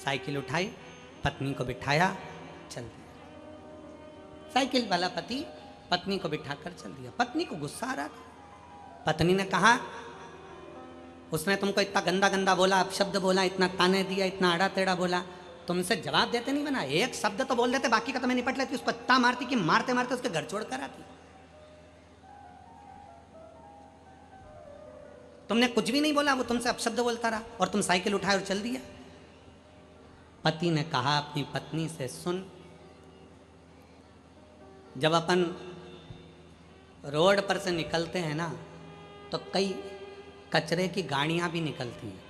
साइकिल उठाई, पत्नी को बिठाया, चल दिया। साइकिल वाला पति पत्नी को बिठाकर चल दिया। पत्नी को गुस्सा आ रहा था। पत्नी ने कहा, उसने तुमको इतना गंदा गंदा बोला, अपशब्द बोला, इतना ताने दिया, इतना आड़ा टेढ़ा बोला, तुमसे जवाब देते नहीं बना, एक शब्द तो बोल देते, बाकी का तो मैं निपट लेती। उसको इतना मारती कि मारते मारते उसके घर छोड़ कर आती। तुमने कुछ भी नहीं बोला, वो तुमसे अपशब्द बोलता रहा और तुम साइकिल उठाए और चल दिया। पति ने कहा अपनी पत्नी से, सुन, जब अपन रोड पर से निकलते हैं ना, तो कई कचरे की गाड़ियां भी निकलती हैं।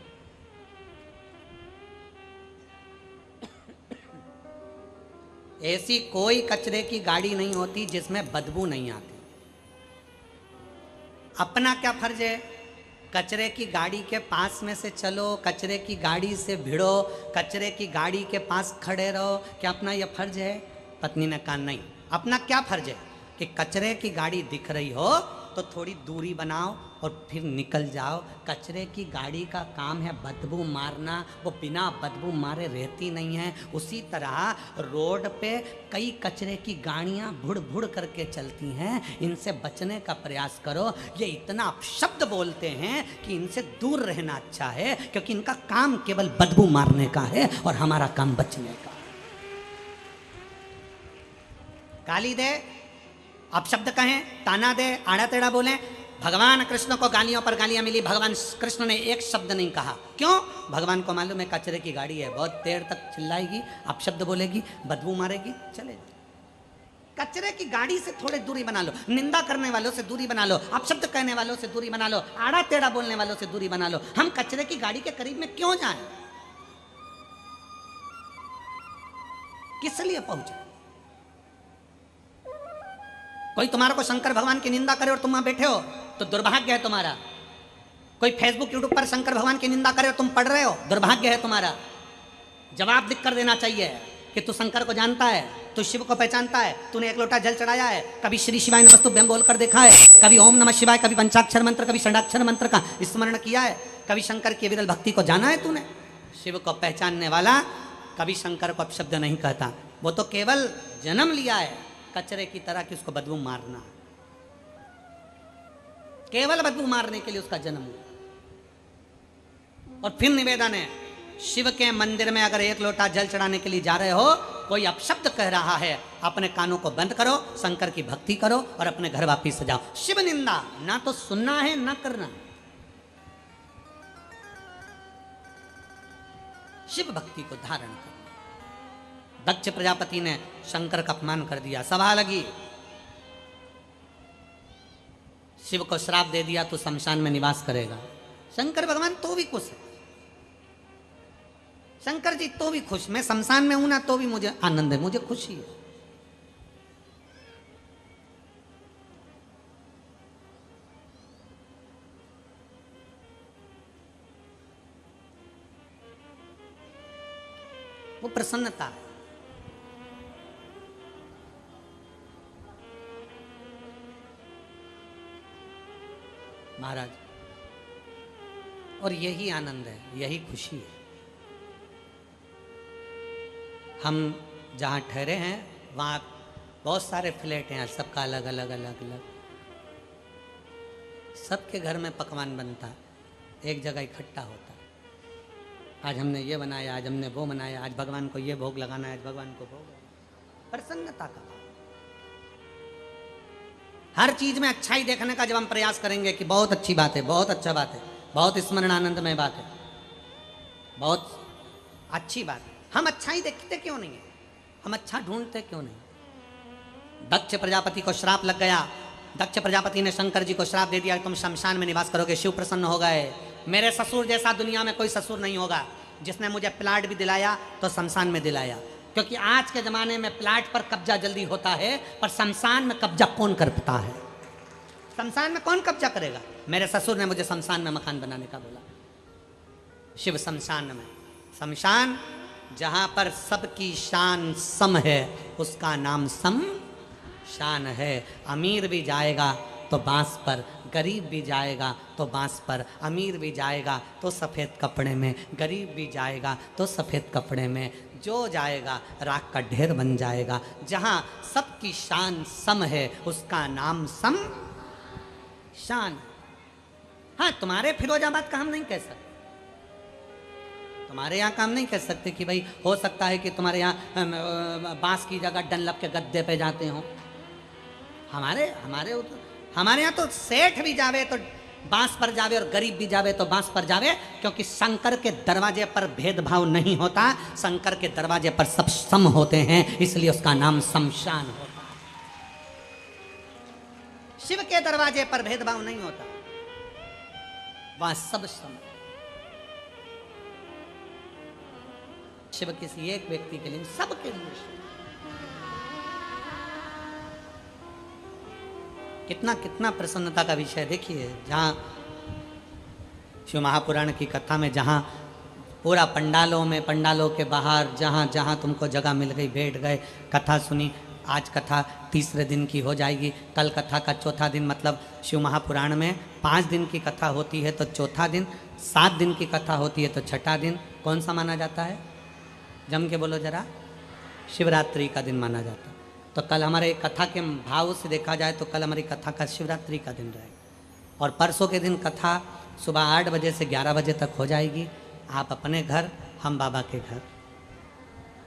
ऐसी कोई कचरे की गाड़ी नहीं होती जिसमें बदबू नहीं आती। अपना क्या फर्ज है? कचरे की गाड़ी के पास में से चलो, कचरे की गाड़ी से भिड़ो, कचरे की गाड़ी के पास खड़े रहो। क्या अपना यह फर्ज है? पत्नी ने कहा नहीं। अपना क्या फर्ज है कि कचरे की गाड़ी दिख रही हो तो थोड़ी दूरी बनाओ और फिर निकल जाओ। कचरे की गाड़ी का काम है बदबू मारना, वो बिना बदबू मारे रहती नहीं है। उसी तरह रोड पे कई कचरे की गाड़ियां भुड़ भुड़ करके चलती हैं, इनसे बचने का प्रयास करो। ये इतना अपशब्द बोलते हैं कि इनसे दूर रहना अच्छा है, क्योंकि इनका काम केवल बदबू मारने का है और हमारा काम बचने का। गाली दे, अपशब्द कहें, ताना दे, आड़ा टेढ़ा बोलें, भगवान कृष्ण को गालियों पर गालियां मिली, भगवान कृष्ण ने एक शब्द नहीं कहा। क्यों? भगवान को मालूम है कचरे की गाड़ी है, बहुत देर तक चिल्लाएगी, अपशब्द बोलेगी, बदबू मारेगी, चले। कचरे की गाड़ी से थोड़ी दूरी बना लो, निंदा करने वालों से दूरी बना लो, अपशब्द कहने वालों से दूरी बना लो, आड़ा टेढ़ा बोलने वालों से दूरी बना लो। हम कचरे की गाड़ी के करीब में क्यों जाएं? किस लिए पहुंचे? कोई तुम्हारे को शंकर भगवान की निंदा करे और तुम वहां बैठे हो तो दुर्भाग्य है तुम्हारा। कोई फेसबुक यूट्यूब पर शंकर भगवान की निंदा करे और तुम पढ़ रहे हो, दुर्भाग्य है तुम्हारा। जवाब लिख कर देना चाहिए कि तू शंकर को जानता है, तू शिव को पहचानता है, तूने एक लोटा जल चढ़ाया है, कभी श्री शिवाय नमस्तुभ्यं बोलकर देखा है, कभी ओम नमः शिवाय, कभी पंचाक्षर मंत्र, कभी षडाक्षर मंत्र का स्मरण किया है, कभी शंकर की विरल भक्ति को जाना है तूने? शिव को पहचानने वाला कभी शंकर को अपशब्द नहीं कहता। वो तो केवल जन्म लिया है कचरे की तरह कि उसको बदबू मारना, केवल बदबू मारने के लिए उसका जन्म हुआ। और फिर निवेदन है, शिव के मंदिर में अगर एक लोटा जल चढ़ाने के लिए जा रहे हो, कोई अपशब्द कह रहा है, अपने कानों को बंद करो, शंकर की भक्ति करो और अपने घर वापिस जाओ। शिव निंदा ना तो सुनना है ना करना। शिव भक्ति को धारण करना। दक्ष प्रजापति ने शंकर का अपमान कर दिया, सभा लगी, शिव को श्राप दे दिया तो शमशान में निवास करेगा। शंकर भगवान तो भी खुश है, शंकर जी तो भी खुश, मैं शमशान में हूं ना तो भी मुझे आनंद है, मुझे खुशी है। वो प्रसन्नता है। महाराज, और यही आनंद है, यही खुशी है। हम जहाँ ठहरे हैं वहाँ बहुत सारे फ्लैट हैं, सबका अलग अलग अलग अलग, सबके घर में पकवान बनता है, एक जगह इकट्ठा होता है। आज हमने ये बनाया, आज हमने वो बनाया, आज भगवान को ये भोग लगाना है, आज भगवान को भोग, प्रसन्नता का भाव। हर चीज में अच्छाई देखने का जब हम प्रयास करेंगे कि बहुत अच्छी बात है, बहुत अच्छा बात है, बहुत स्मरण आनंदमय बात है, बहुत अच्छी बात है, हम अच्छाई देखते क्यों नहीं है, हम अच्छा ढूंढते क्यों नहीं। दक्ष प्रजापति को श्राप लग गया, दक्ष प्रजापति ने शंकर जी को श्राप दे दिया, तुम शमशान में निवास करोगे। शिव प्रसन्न हो गए, मेरे ससुर जैसा दुनिया में कोई ससुर नहीं होगा, जिसने मुझे प्लाट भी दिलाया तो शमशान में दिलाया। क्योंकि आज के जमाने में प्लाट पर कब्जा जल्दी होता है, पर शमशान में कब्जा कौन करता है? शमशान में कौन कब्जा करेगा? मेरे ससुर ने मुझे शमशान में मकान बनाने का बोला। शिव शमशान में, शमशान जहां पर सबकी शान सम है, उसका नाम सम शान है। अमीर भी जाएगा तो बांस पर, गरीब भी जाएगा तो बांस पर, अमीर भी जाएगा तो सफ़ेद कपड़े में, गरीब भी जाएगा तो सफ़ेद कपड़े में, जो जाएगा राख का ढेर बन जाएगा। जहाँ सबकी शान सम है, उसका नाम सम शान। हाँ, तुम्हारे फिरोजाबाद का हम नहीं कह सकते, तुम्हारे यहाँ काम नहीं कह सकते कि भाई हो सकता है कि तुम्हारे यहाँ बांस की जगह डनलप के गद्दे पे जाते हो। हमारे यहाँ तो सेठ भी जावे तो बांस पर जावे और गरीब भी जावे तो बांस पर जावे, क्योंकि शंकर के दरवाजे पर भेदभाव नहीं होता, शंकर के दरवाजे पर सब सम होते हैं, इसलिए उसका नाम शमशान होता है। शिव के दरवाजे पर भेदभाव नहीं होता, वहां सब सम। शिव किसी एक व्यक्ति के लिए, सबके लिए। कितना कितना प्रसन्नता का विषय। देखिए, जहाँ शिव महापुराण की कथा में, जहाँ पूरा पंडालों में, पंडालों के बाहर जहाँ जहाँ तुमको जगह मिल गई, बैठ गए, कथा सुनी। आज कथा तीसरे दिन की हो जाएगी, कल कथा का चौथा दिन। मतलब शिव महापुराण में 5 दिन की कथा होती है तो चौथा दिन, 7 दिन की कथा होती है तो छठा दिन कौन सा माना जाता है? जम के बोलो जरा। शिवरात्रि का दिन माना जाता है। तो कल हमारे कथा के भाव से देखा जाए तो कल हमारी कथा का शिवरात्रि का दिन रहेगा, और परसों के दिन कथा सुबह 8 बजे से 11 बजे तक हो जाएगी। आप अपने घर, हम बाबा के घर,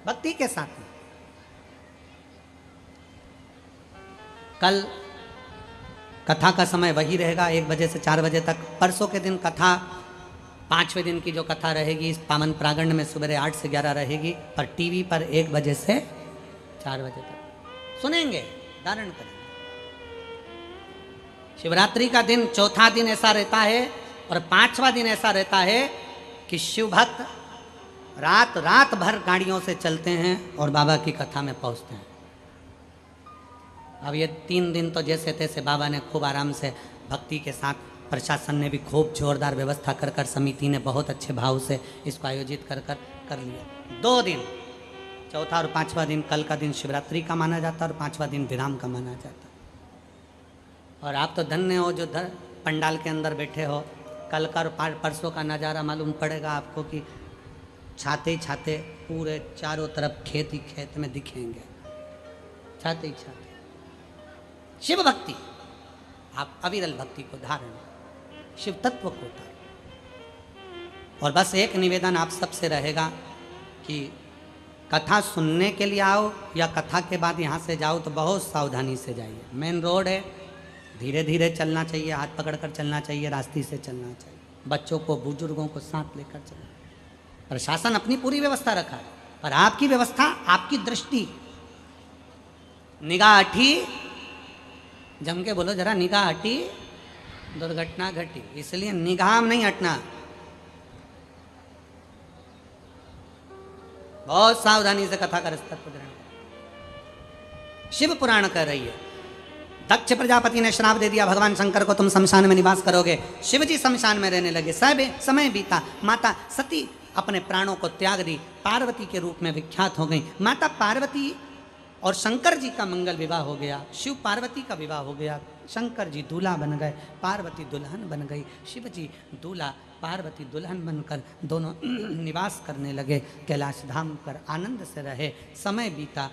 भक्ति के साथ में। कल कथा का समय वही रहेगा, 1 बजे से 4 बजे तक। परसों के दिन कथा 5वें दिन की जो कथा रहेगी इस पावन प्रांगण में सुबह 8 से 11 रहेगी, पर टीवी पर 1 बजे से 4 बजे तक सुनेंगे, धारण करेंगे। शिवरात्रि का दिन, चौथा दिन ऐसा रहता है और 5वां दिन ऐसा रहता है कि शिव भक्त रात रात भर गाड़ियों से चलते हैं और बाबा की कथा में पहुंचते हैं। अब ये 3 दिन तो जैसे तैसे बाबा ने खूब आराम से भक्ति के साथ, प्रशासन ने भी खूब जोरदार व्यवस्था कर कर, समिति ने बहुत अच्छे भाव से इसको आयोजित कर लिया। 2 दिन, चौथा और 5वां दिन, कल का दिन शिवरात्रि का माना जाता है और 5वां दिन विराम का माना जाता है। और आप तो धन्य हो जो पंडाल के अंदर बैठे हो। कल का और परसों का नज़ारा मालूम पड़ेगा आपको कि छाते ही छाते पूरे चारों तरफ खेत ही खेत में दिखेंगे, छाते ही छाते। शिव भक्ति, आप अविरल भक्ति को धारण, शिव तत्व को धारण, और बस एक निवेदन आप सबसे रहेगा कि कथा सुनने के लिए आओ या कथा के बाद यहाँ से जाओ तो बहुत सावधानी से जाइए। मेन रोड है, धीरे धीरे चलना चाहिए, हाथ पकड़कर चलना चाहिए, रास्ते से चलना चाहिए, बच्चों को बुजुर्गों को साथ लेकर चलना। प्रशासन अपनी पूरी व्यवस्था रखा है, पर आपकी व्यवस्था, आपकी दृष्टि, निगाह हटी, जम के बोलो जरा, निगाह हटी दुर्घटना घटी। इसलिए निगाह में नहीं हटना, बहुत सावधानी से कथा का रास्ता ग्रहण। शिव पुराण कह रही है, दक्ष प्रजापति ने श्राप दे दिया भगवान शंकर को, तुम शमशान में निवास करोगे। शिव जी शमशान में रहने लगे। समय बीता, माता सती अपने प्राणों को त्याग दी, पार्वती के रूप में विख्यात हो गई। माता पार्वती और शंकर जी का मंगल विवाह हो गया, शिव पार्वती का विवाह हो गया। शंकर जी दूल्हा बन गए, पार्वती दुल्हन बन गई। शिव जी दूल्हा, पार्वती दुल्हन बनकर दोनों निवास करने लगे कैलाश धाम पर, आनंद से रहे। समय बीता।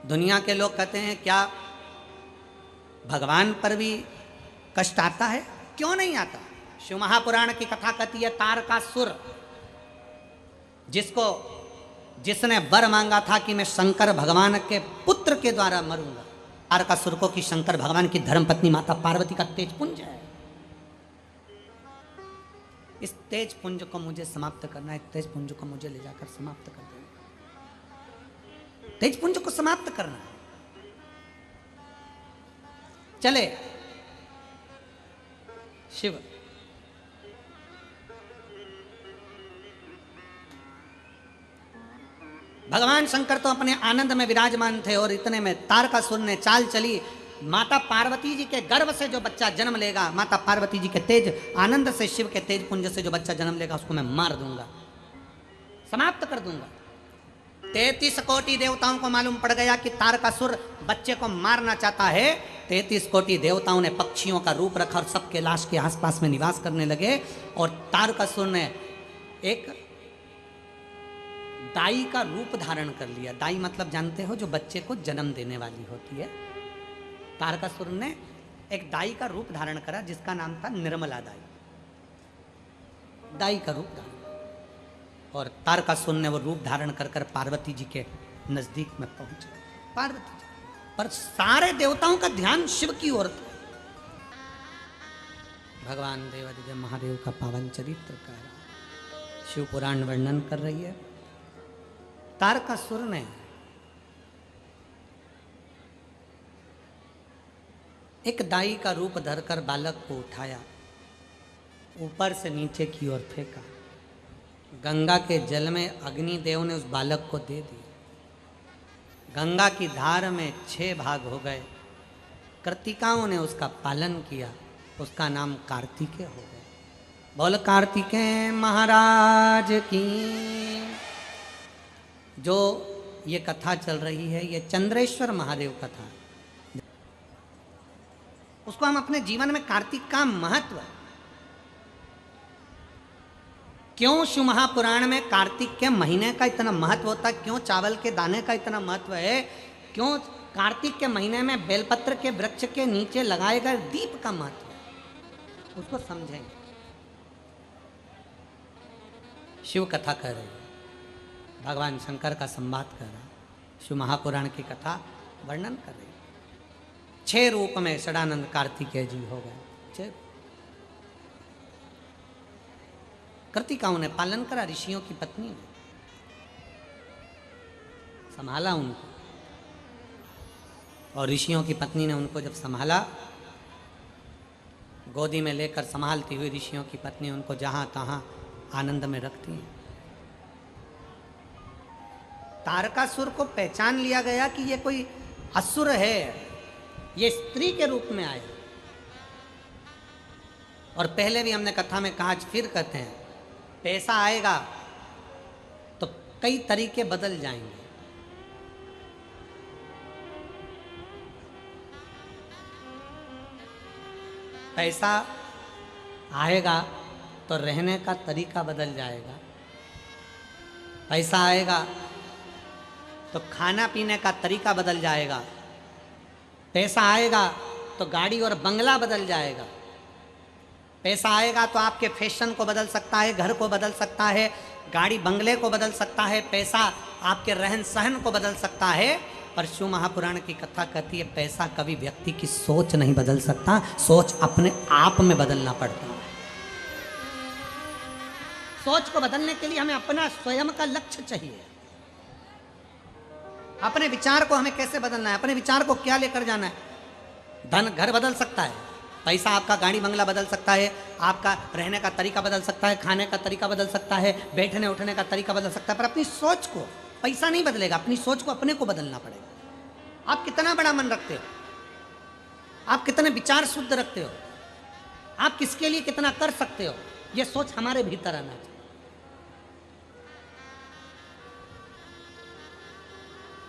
दुनिया के लोग कहते हैं क्या भगवान पर भी कष्ट आता है? क्यों नहीं आता? शिव महापुराण की कथा कहती है तारकासुर, जिसने वर मांगा था कि मैं शंकर भगवान के पुत्र के द्वारा मरूंगा। तारकासुर को कि शंकर भगवान की धर्मपत्नी माता पार्वती का तेज पुंज है, इस तेज पुंज को मुझे समाप्त करना है, तेज पुंज को मुझे ले जाकर समाप्त कर देना, तेज पुंज को समाप्त करना है। चले शिव भगवान शंकर तो अपने आनंद में विराजमान थे और इतने में तारकासुर ने चाल चली, माता पार्वती जी के गर्भ से जो बच्चा जन्म लेगा, माता पार्वती जी के तेज आनंद से, शिव के तेज पुंज से जो बच्चा जन्म लेगा उसको मैं मार दूंगा, समाप्त कर दूंगा। 33 कोटि देवताओं को मालूम पड़ गया कि तारकासुर बच्चे को मारना चाहता है। 33 कोटि देवताओं ने पक्षियों का रूप रखा और सब कैलाश के आसपास में निवास करने लगे। और तारकासुर ने एक दाई का रूप धारण कर लिया। दाई मतलब जानते हो, जो बच्चे को जन्म देने वाली होती है। तारकासुर ने एक दाई का रूप धारण करा जिसका नाम था निर्मला दाई। दाई का रूप धारण, और तारकासुर ने वो रूप धारण कर कर पार्वती जी के नजदीक में पहुंच गए। पार्वती जी पर सारे देवताओं का ध्यान शिव की ओर था। भगवान देवादिदेव महादेव का पावन चरित्र का शिव पुराण वर्णन कर रही है। तारकासुर ने एक दाई का रूप धरकर बालक को उठाया, ऊपर से नीचे की ओर फेंका। गंगा के जल में अग्निदेव ने उस बालक को दे दिया। गंगा की धार में 6 भाग हो गए। कृतिकाओं ने उसका पालन किया, उसका नाम कार्तिकेय हो गया। बोल कार्तिकेय महाराज की। जो ये कथा चल रही है, ये चंद्रेश्वर महादेव कथा, उसको हम अपने जीवन में कार्तिक का महत्व, क्यों शिव महापुराण में कार्तिक के महीने का इतना महत्व होता है, क्यों चावल के दाने का इतना महत्व है, क्यों कार्तिक के महीने में बेलपत्र के वृक्ष के नीचे लगाए गए दीप का महत्व है, उसको समझेंगे। शिव कथा कर रही है, भगवान शंकर का संवाद कर रहा है, शिव महापुराण की कथा वर्णन कर रही है। 6 रूप में षडानंद कार्तिकेय जी हो गए। 6 कृतिकाओं ने पालन करा, ऋषियों की पत्नी ने संभाला उनको, और ऋषियों की पत्नी ने उनको जब संभाला, गोदी में लेकर संभालती हुई ऋषियों की पत्नी उनको जहां तहां आनंद में रखती है। तारकासुर को पहचान लिया गया कि ये कोई असुर है, ये स्त्री के रूप में आए। और पहले भी हमने कथा में कहा, फिर कहते हैं, पैसा आएगा तो कई तरीके बदल जाएंगे। पैसा आएगा तो रहने का तरीका बदल जाएगा। पैसा आएगा तो खाना पीने का तरीका बदल जाएगा। पैसा आएगा तो गाड़ी और बंगला बदल जाएगा। पैसा आएगा तो आपके फैशन को बदल सकता है, घर को बदल सकता है, गाड़ी बंगले को बदल सकता है, पैसा आपके रहन सहन को बदल सकता है। पर शिव महापुराण की कथा कहती है पैसा कभी व्यक्ति की सोच नहीं बदल सकता, सोच अपने आप में बदलना पड़ता है। सोच को बदलने के लिए हमें अपना स्वयं का लक्ष्य चाहिए। अपने विचार को हमें कैसे बदलना है, अपने विचार को क्या लेकर जाना है। धन घर बदल सकता है, पैसा आपका गाड़ी बंगला बदल सकता है, आपका रहने का तरीका बदल सकता है, खाने का तरीका बदल सकता है, बैठने उठने का तरीका बदल सकता है, पर अपनी सोच को, पैसा नहीं बदलेगा, अपनी सोच को अपने को बदलना पड़ेगा। आप कितना बड़ा मन रखते हो, आप कितने विचार शुद्ध रखते हो, आप किसके लिए कितना कर सकते हो, यह सोच हमारे भीतर आना चाहिए।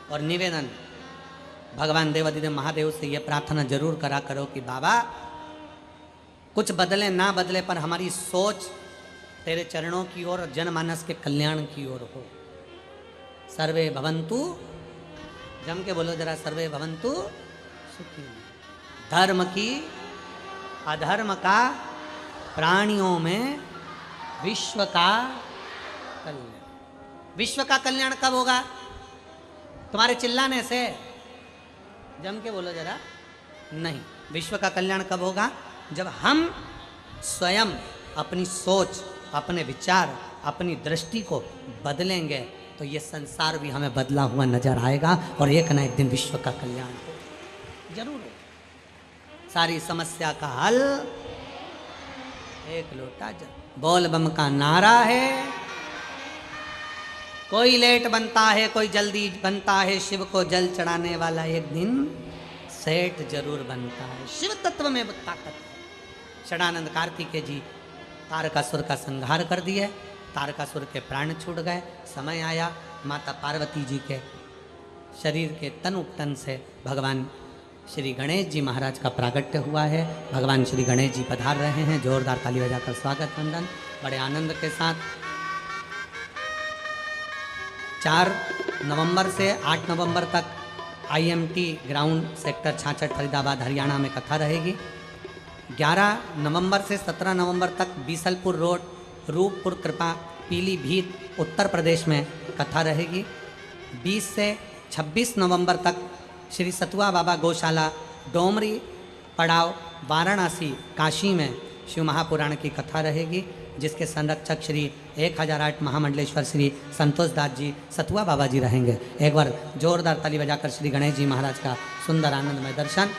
और निवेदन भगवान देवाधिदेव महादेव से यह प्रार्थना जरूर करा करो कि बाबा कुछ बदले ना बदले पर हमारी सोच तेरे चरणों की ओर, जनमानस के कल्याण की ओर हो। सर्वे भवन्तु, जम के बोलो जरा, सर्वे भवन्तु सुखी। धर्म की अधर्म का, प्राणियों में विश्व का कल्याण। विश्व का कल्याण कब होगा? तुम्हारे चिल्लाने से, जम के बोलो जरा, नहीं। विश्व का कल्याण कब होगा? जब हम स्वयं अपनी सोच, अपने विचार, अपनी दृष्टि को बदलेंगे तो ये संसार भी हमें बदला हुआ नजर आएगा और एक ना एक दिन विश्व का कल्याण हो जरूर हो। सारी समस्या का हल एक लोटा जल। बोल बम का नारा है, कोई लेट बनता है, कोई जल्दी बनता है, शिव को जल चढ़ाने वाला एक दिन सेठ जरूर बनता है। शिव तत्व में ताकत है। षडानंद कार्तिकेय जी तारकासुर का संहार कर दिए, तारकासुर के प्राण छूट गए। समय आया माता पार्वती जी के शरीर के तन उपतन से भगवान श्री गणेश जी महाराज का प्रागट्य हुआ है। भगवान श्री गणेश जी पधार रहे हैं। जोरदार ताली बजाकर स्वागत वंदन बड़े आनंद के साथ। 4 नवंबर से 8 नवंबर तक IMT ground sector 66 Faridabad Haryana में कथा रहेगी। 11 नवंबर से 17 नवंबर तक बीसलपुर रोड, रूपपुर कृपा, पीलीभीत उत्तर प्रदेश में कथा रहेगी। 20 से 26 नवंबर तक श्री सतुआ बाबा गौशाला, डोमरी पड़ाव, वाराणसी, काशी में शिव महापुराण की कथा रहेगी, जिसके संरक्षक श्री 1008 महामंडलेश्वर श्री संतोष दास जी सतुआ बाबा जी रहेंगे। एक बार जोरदार ताली बजाकर श्री गणेश जी महाराज का सुंदर आनंदमय दर्शन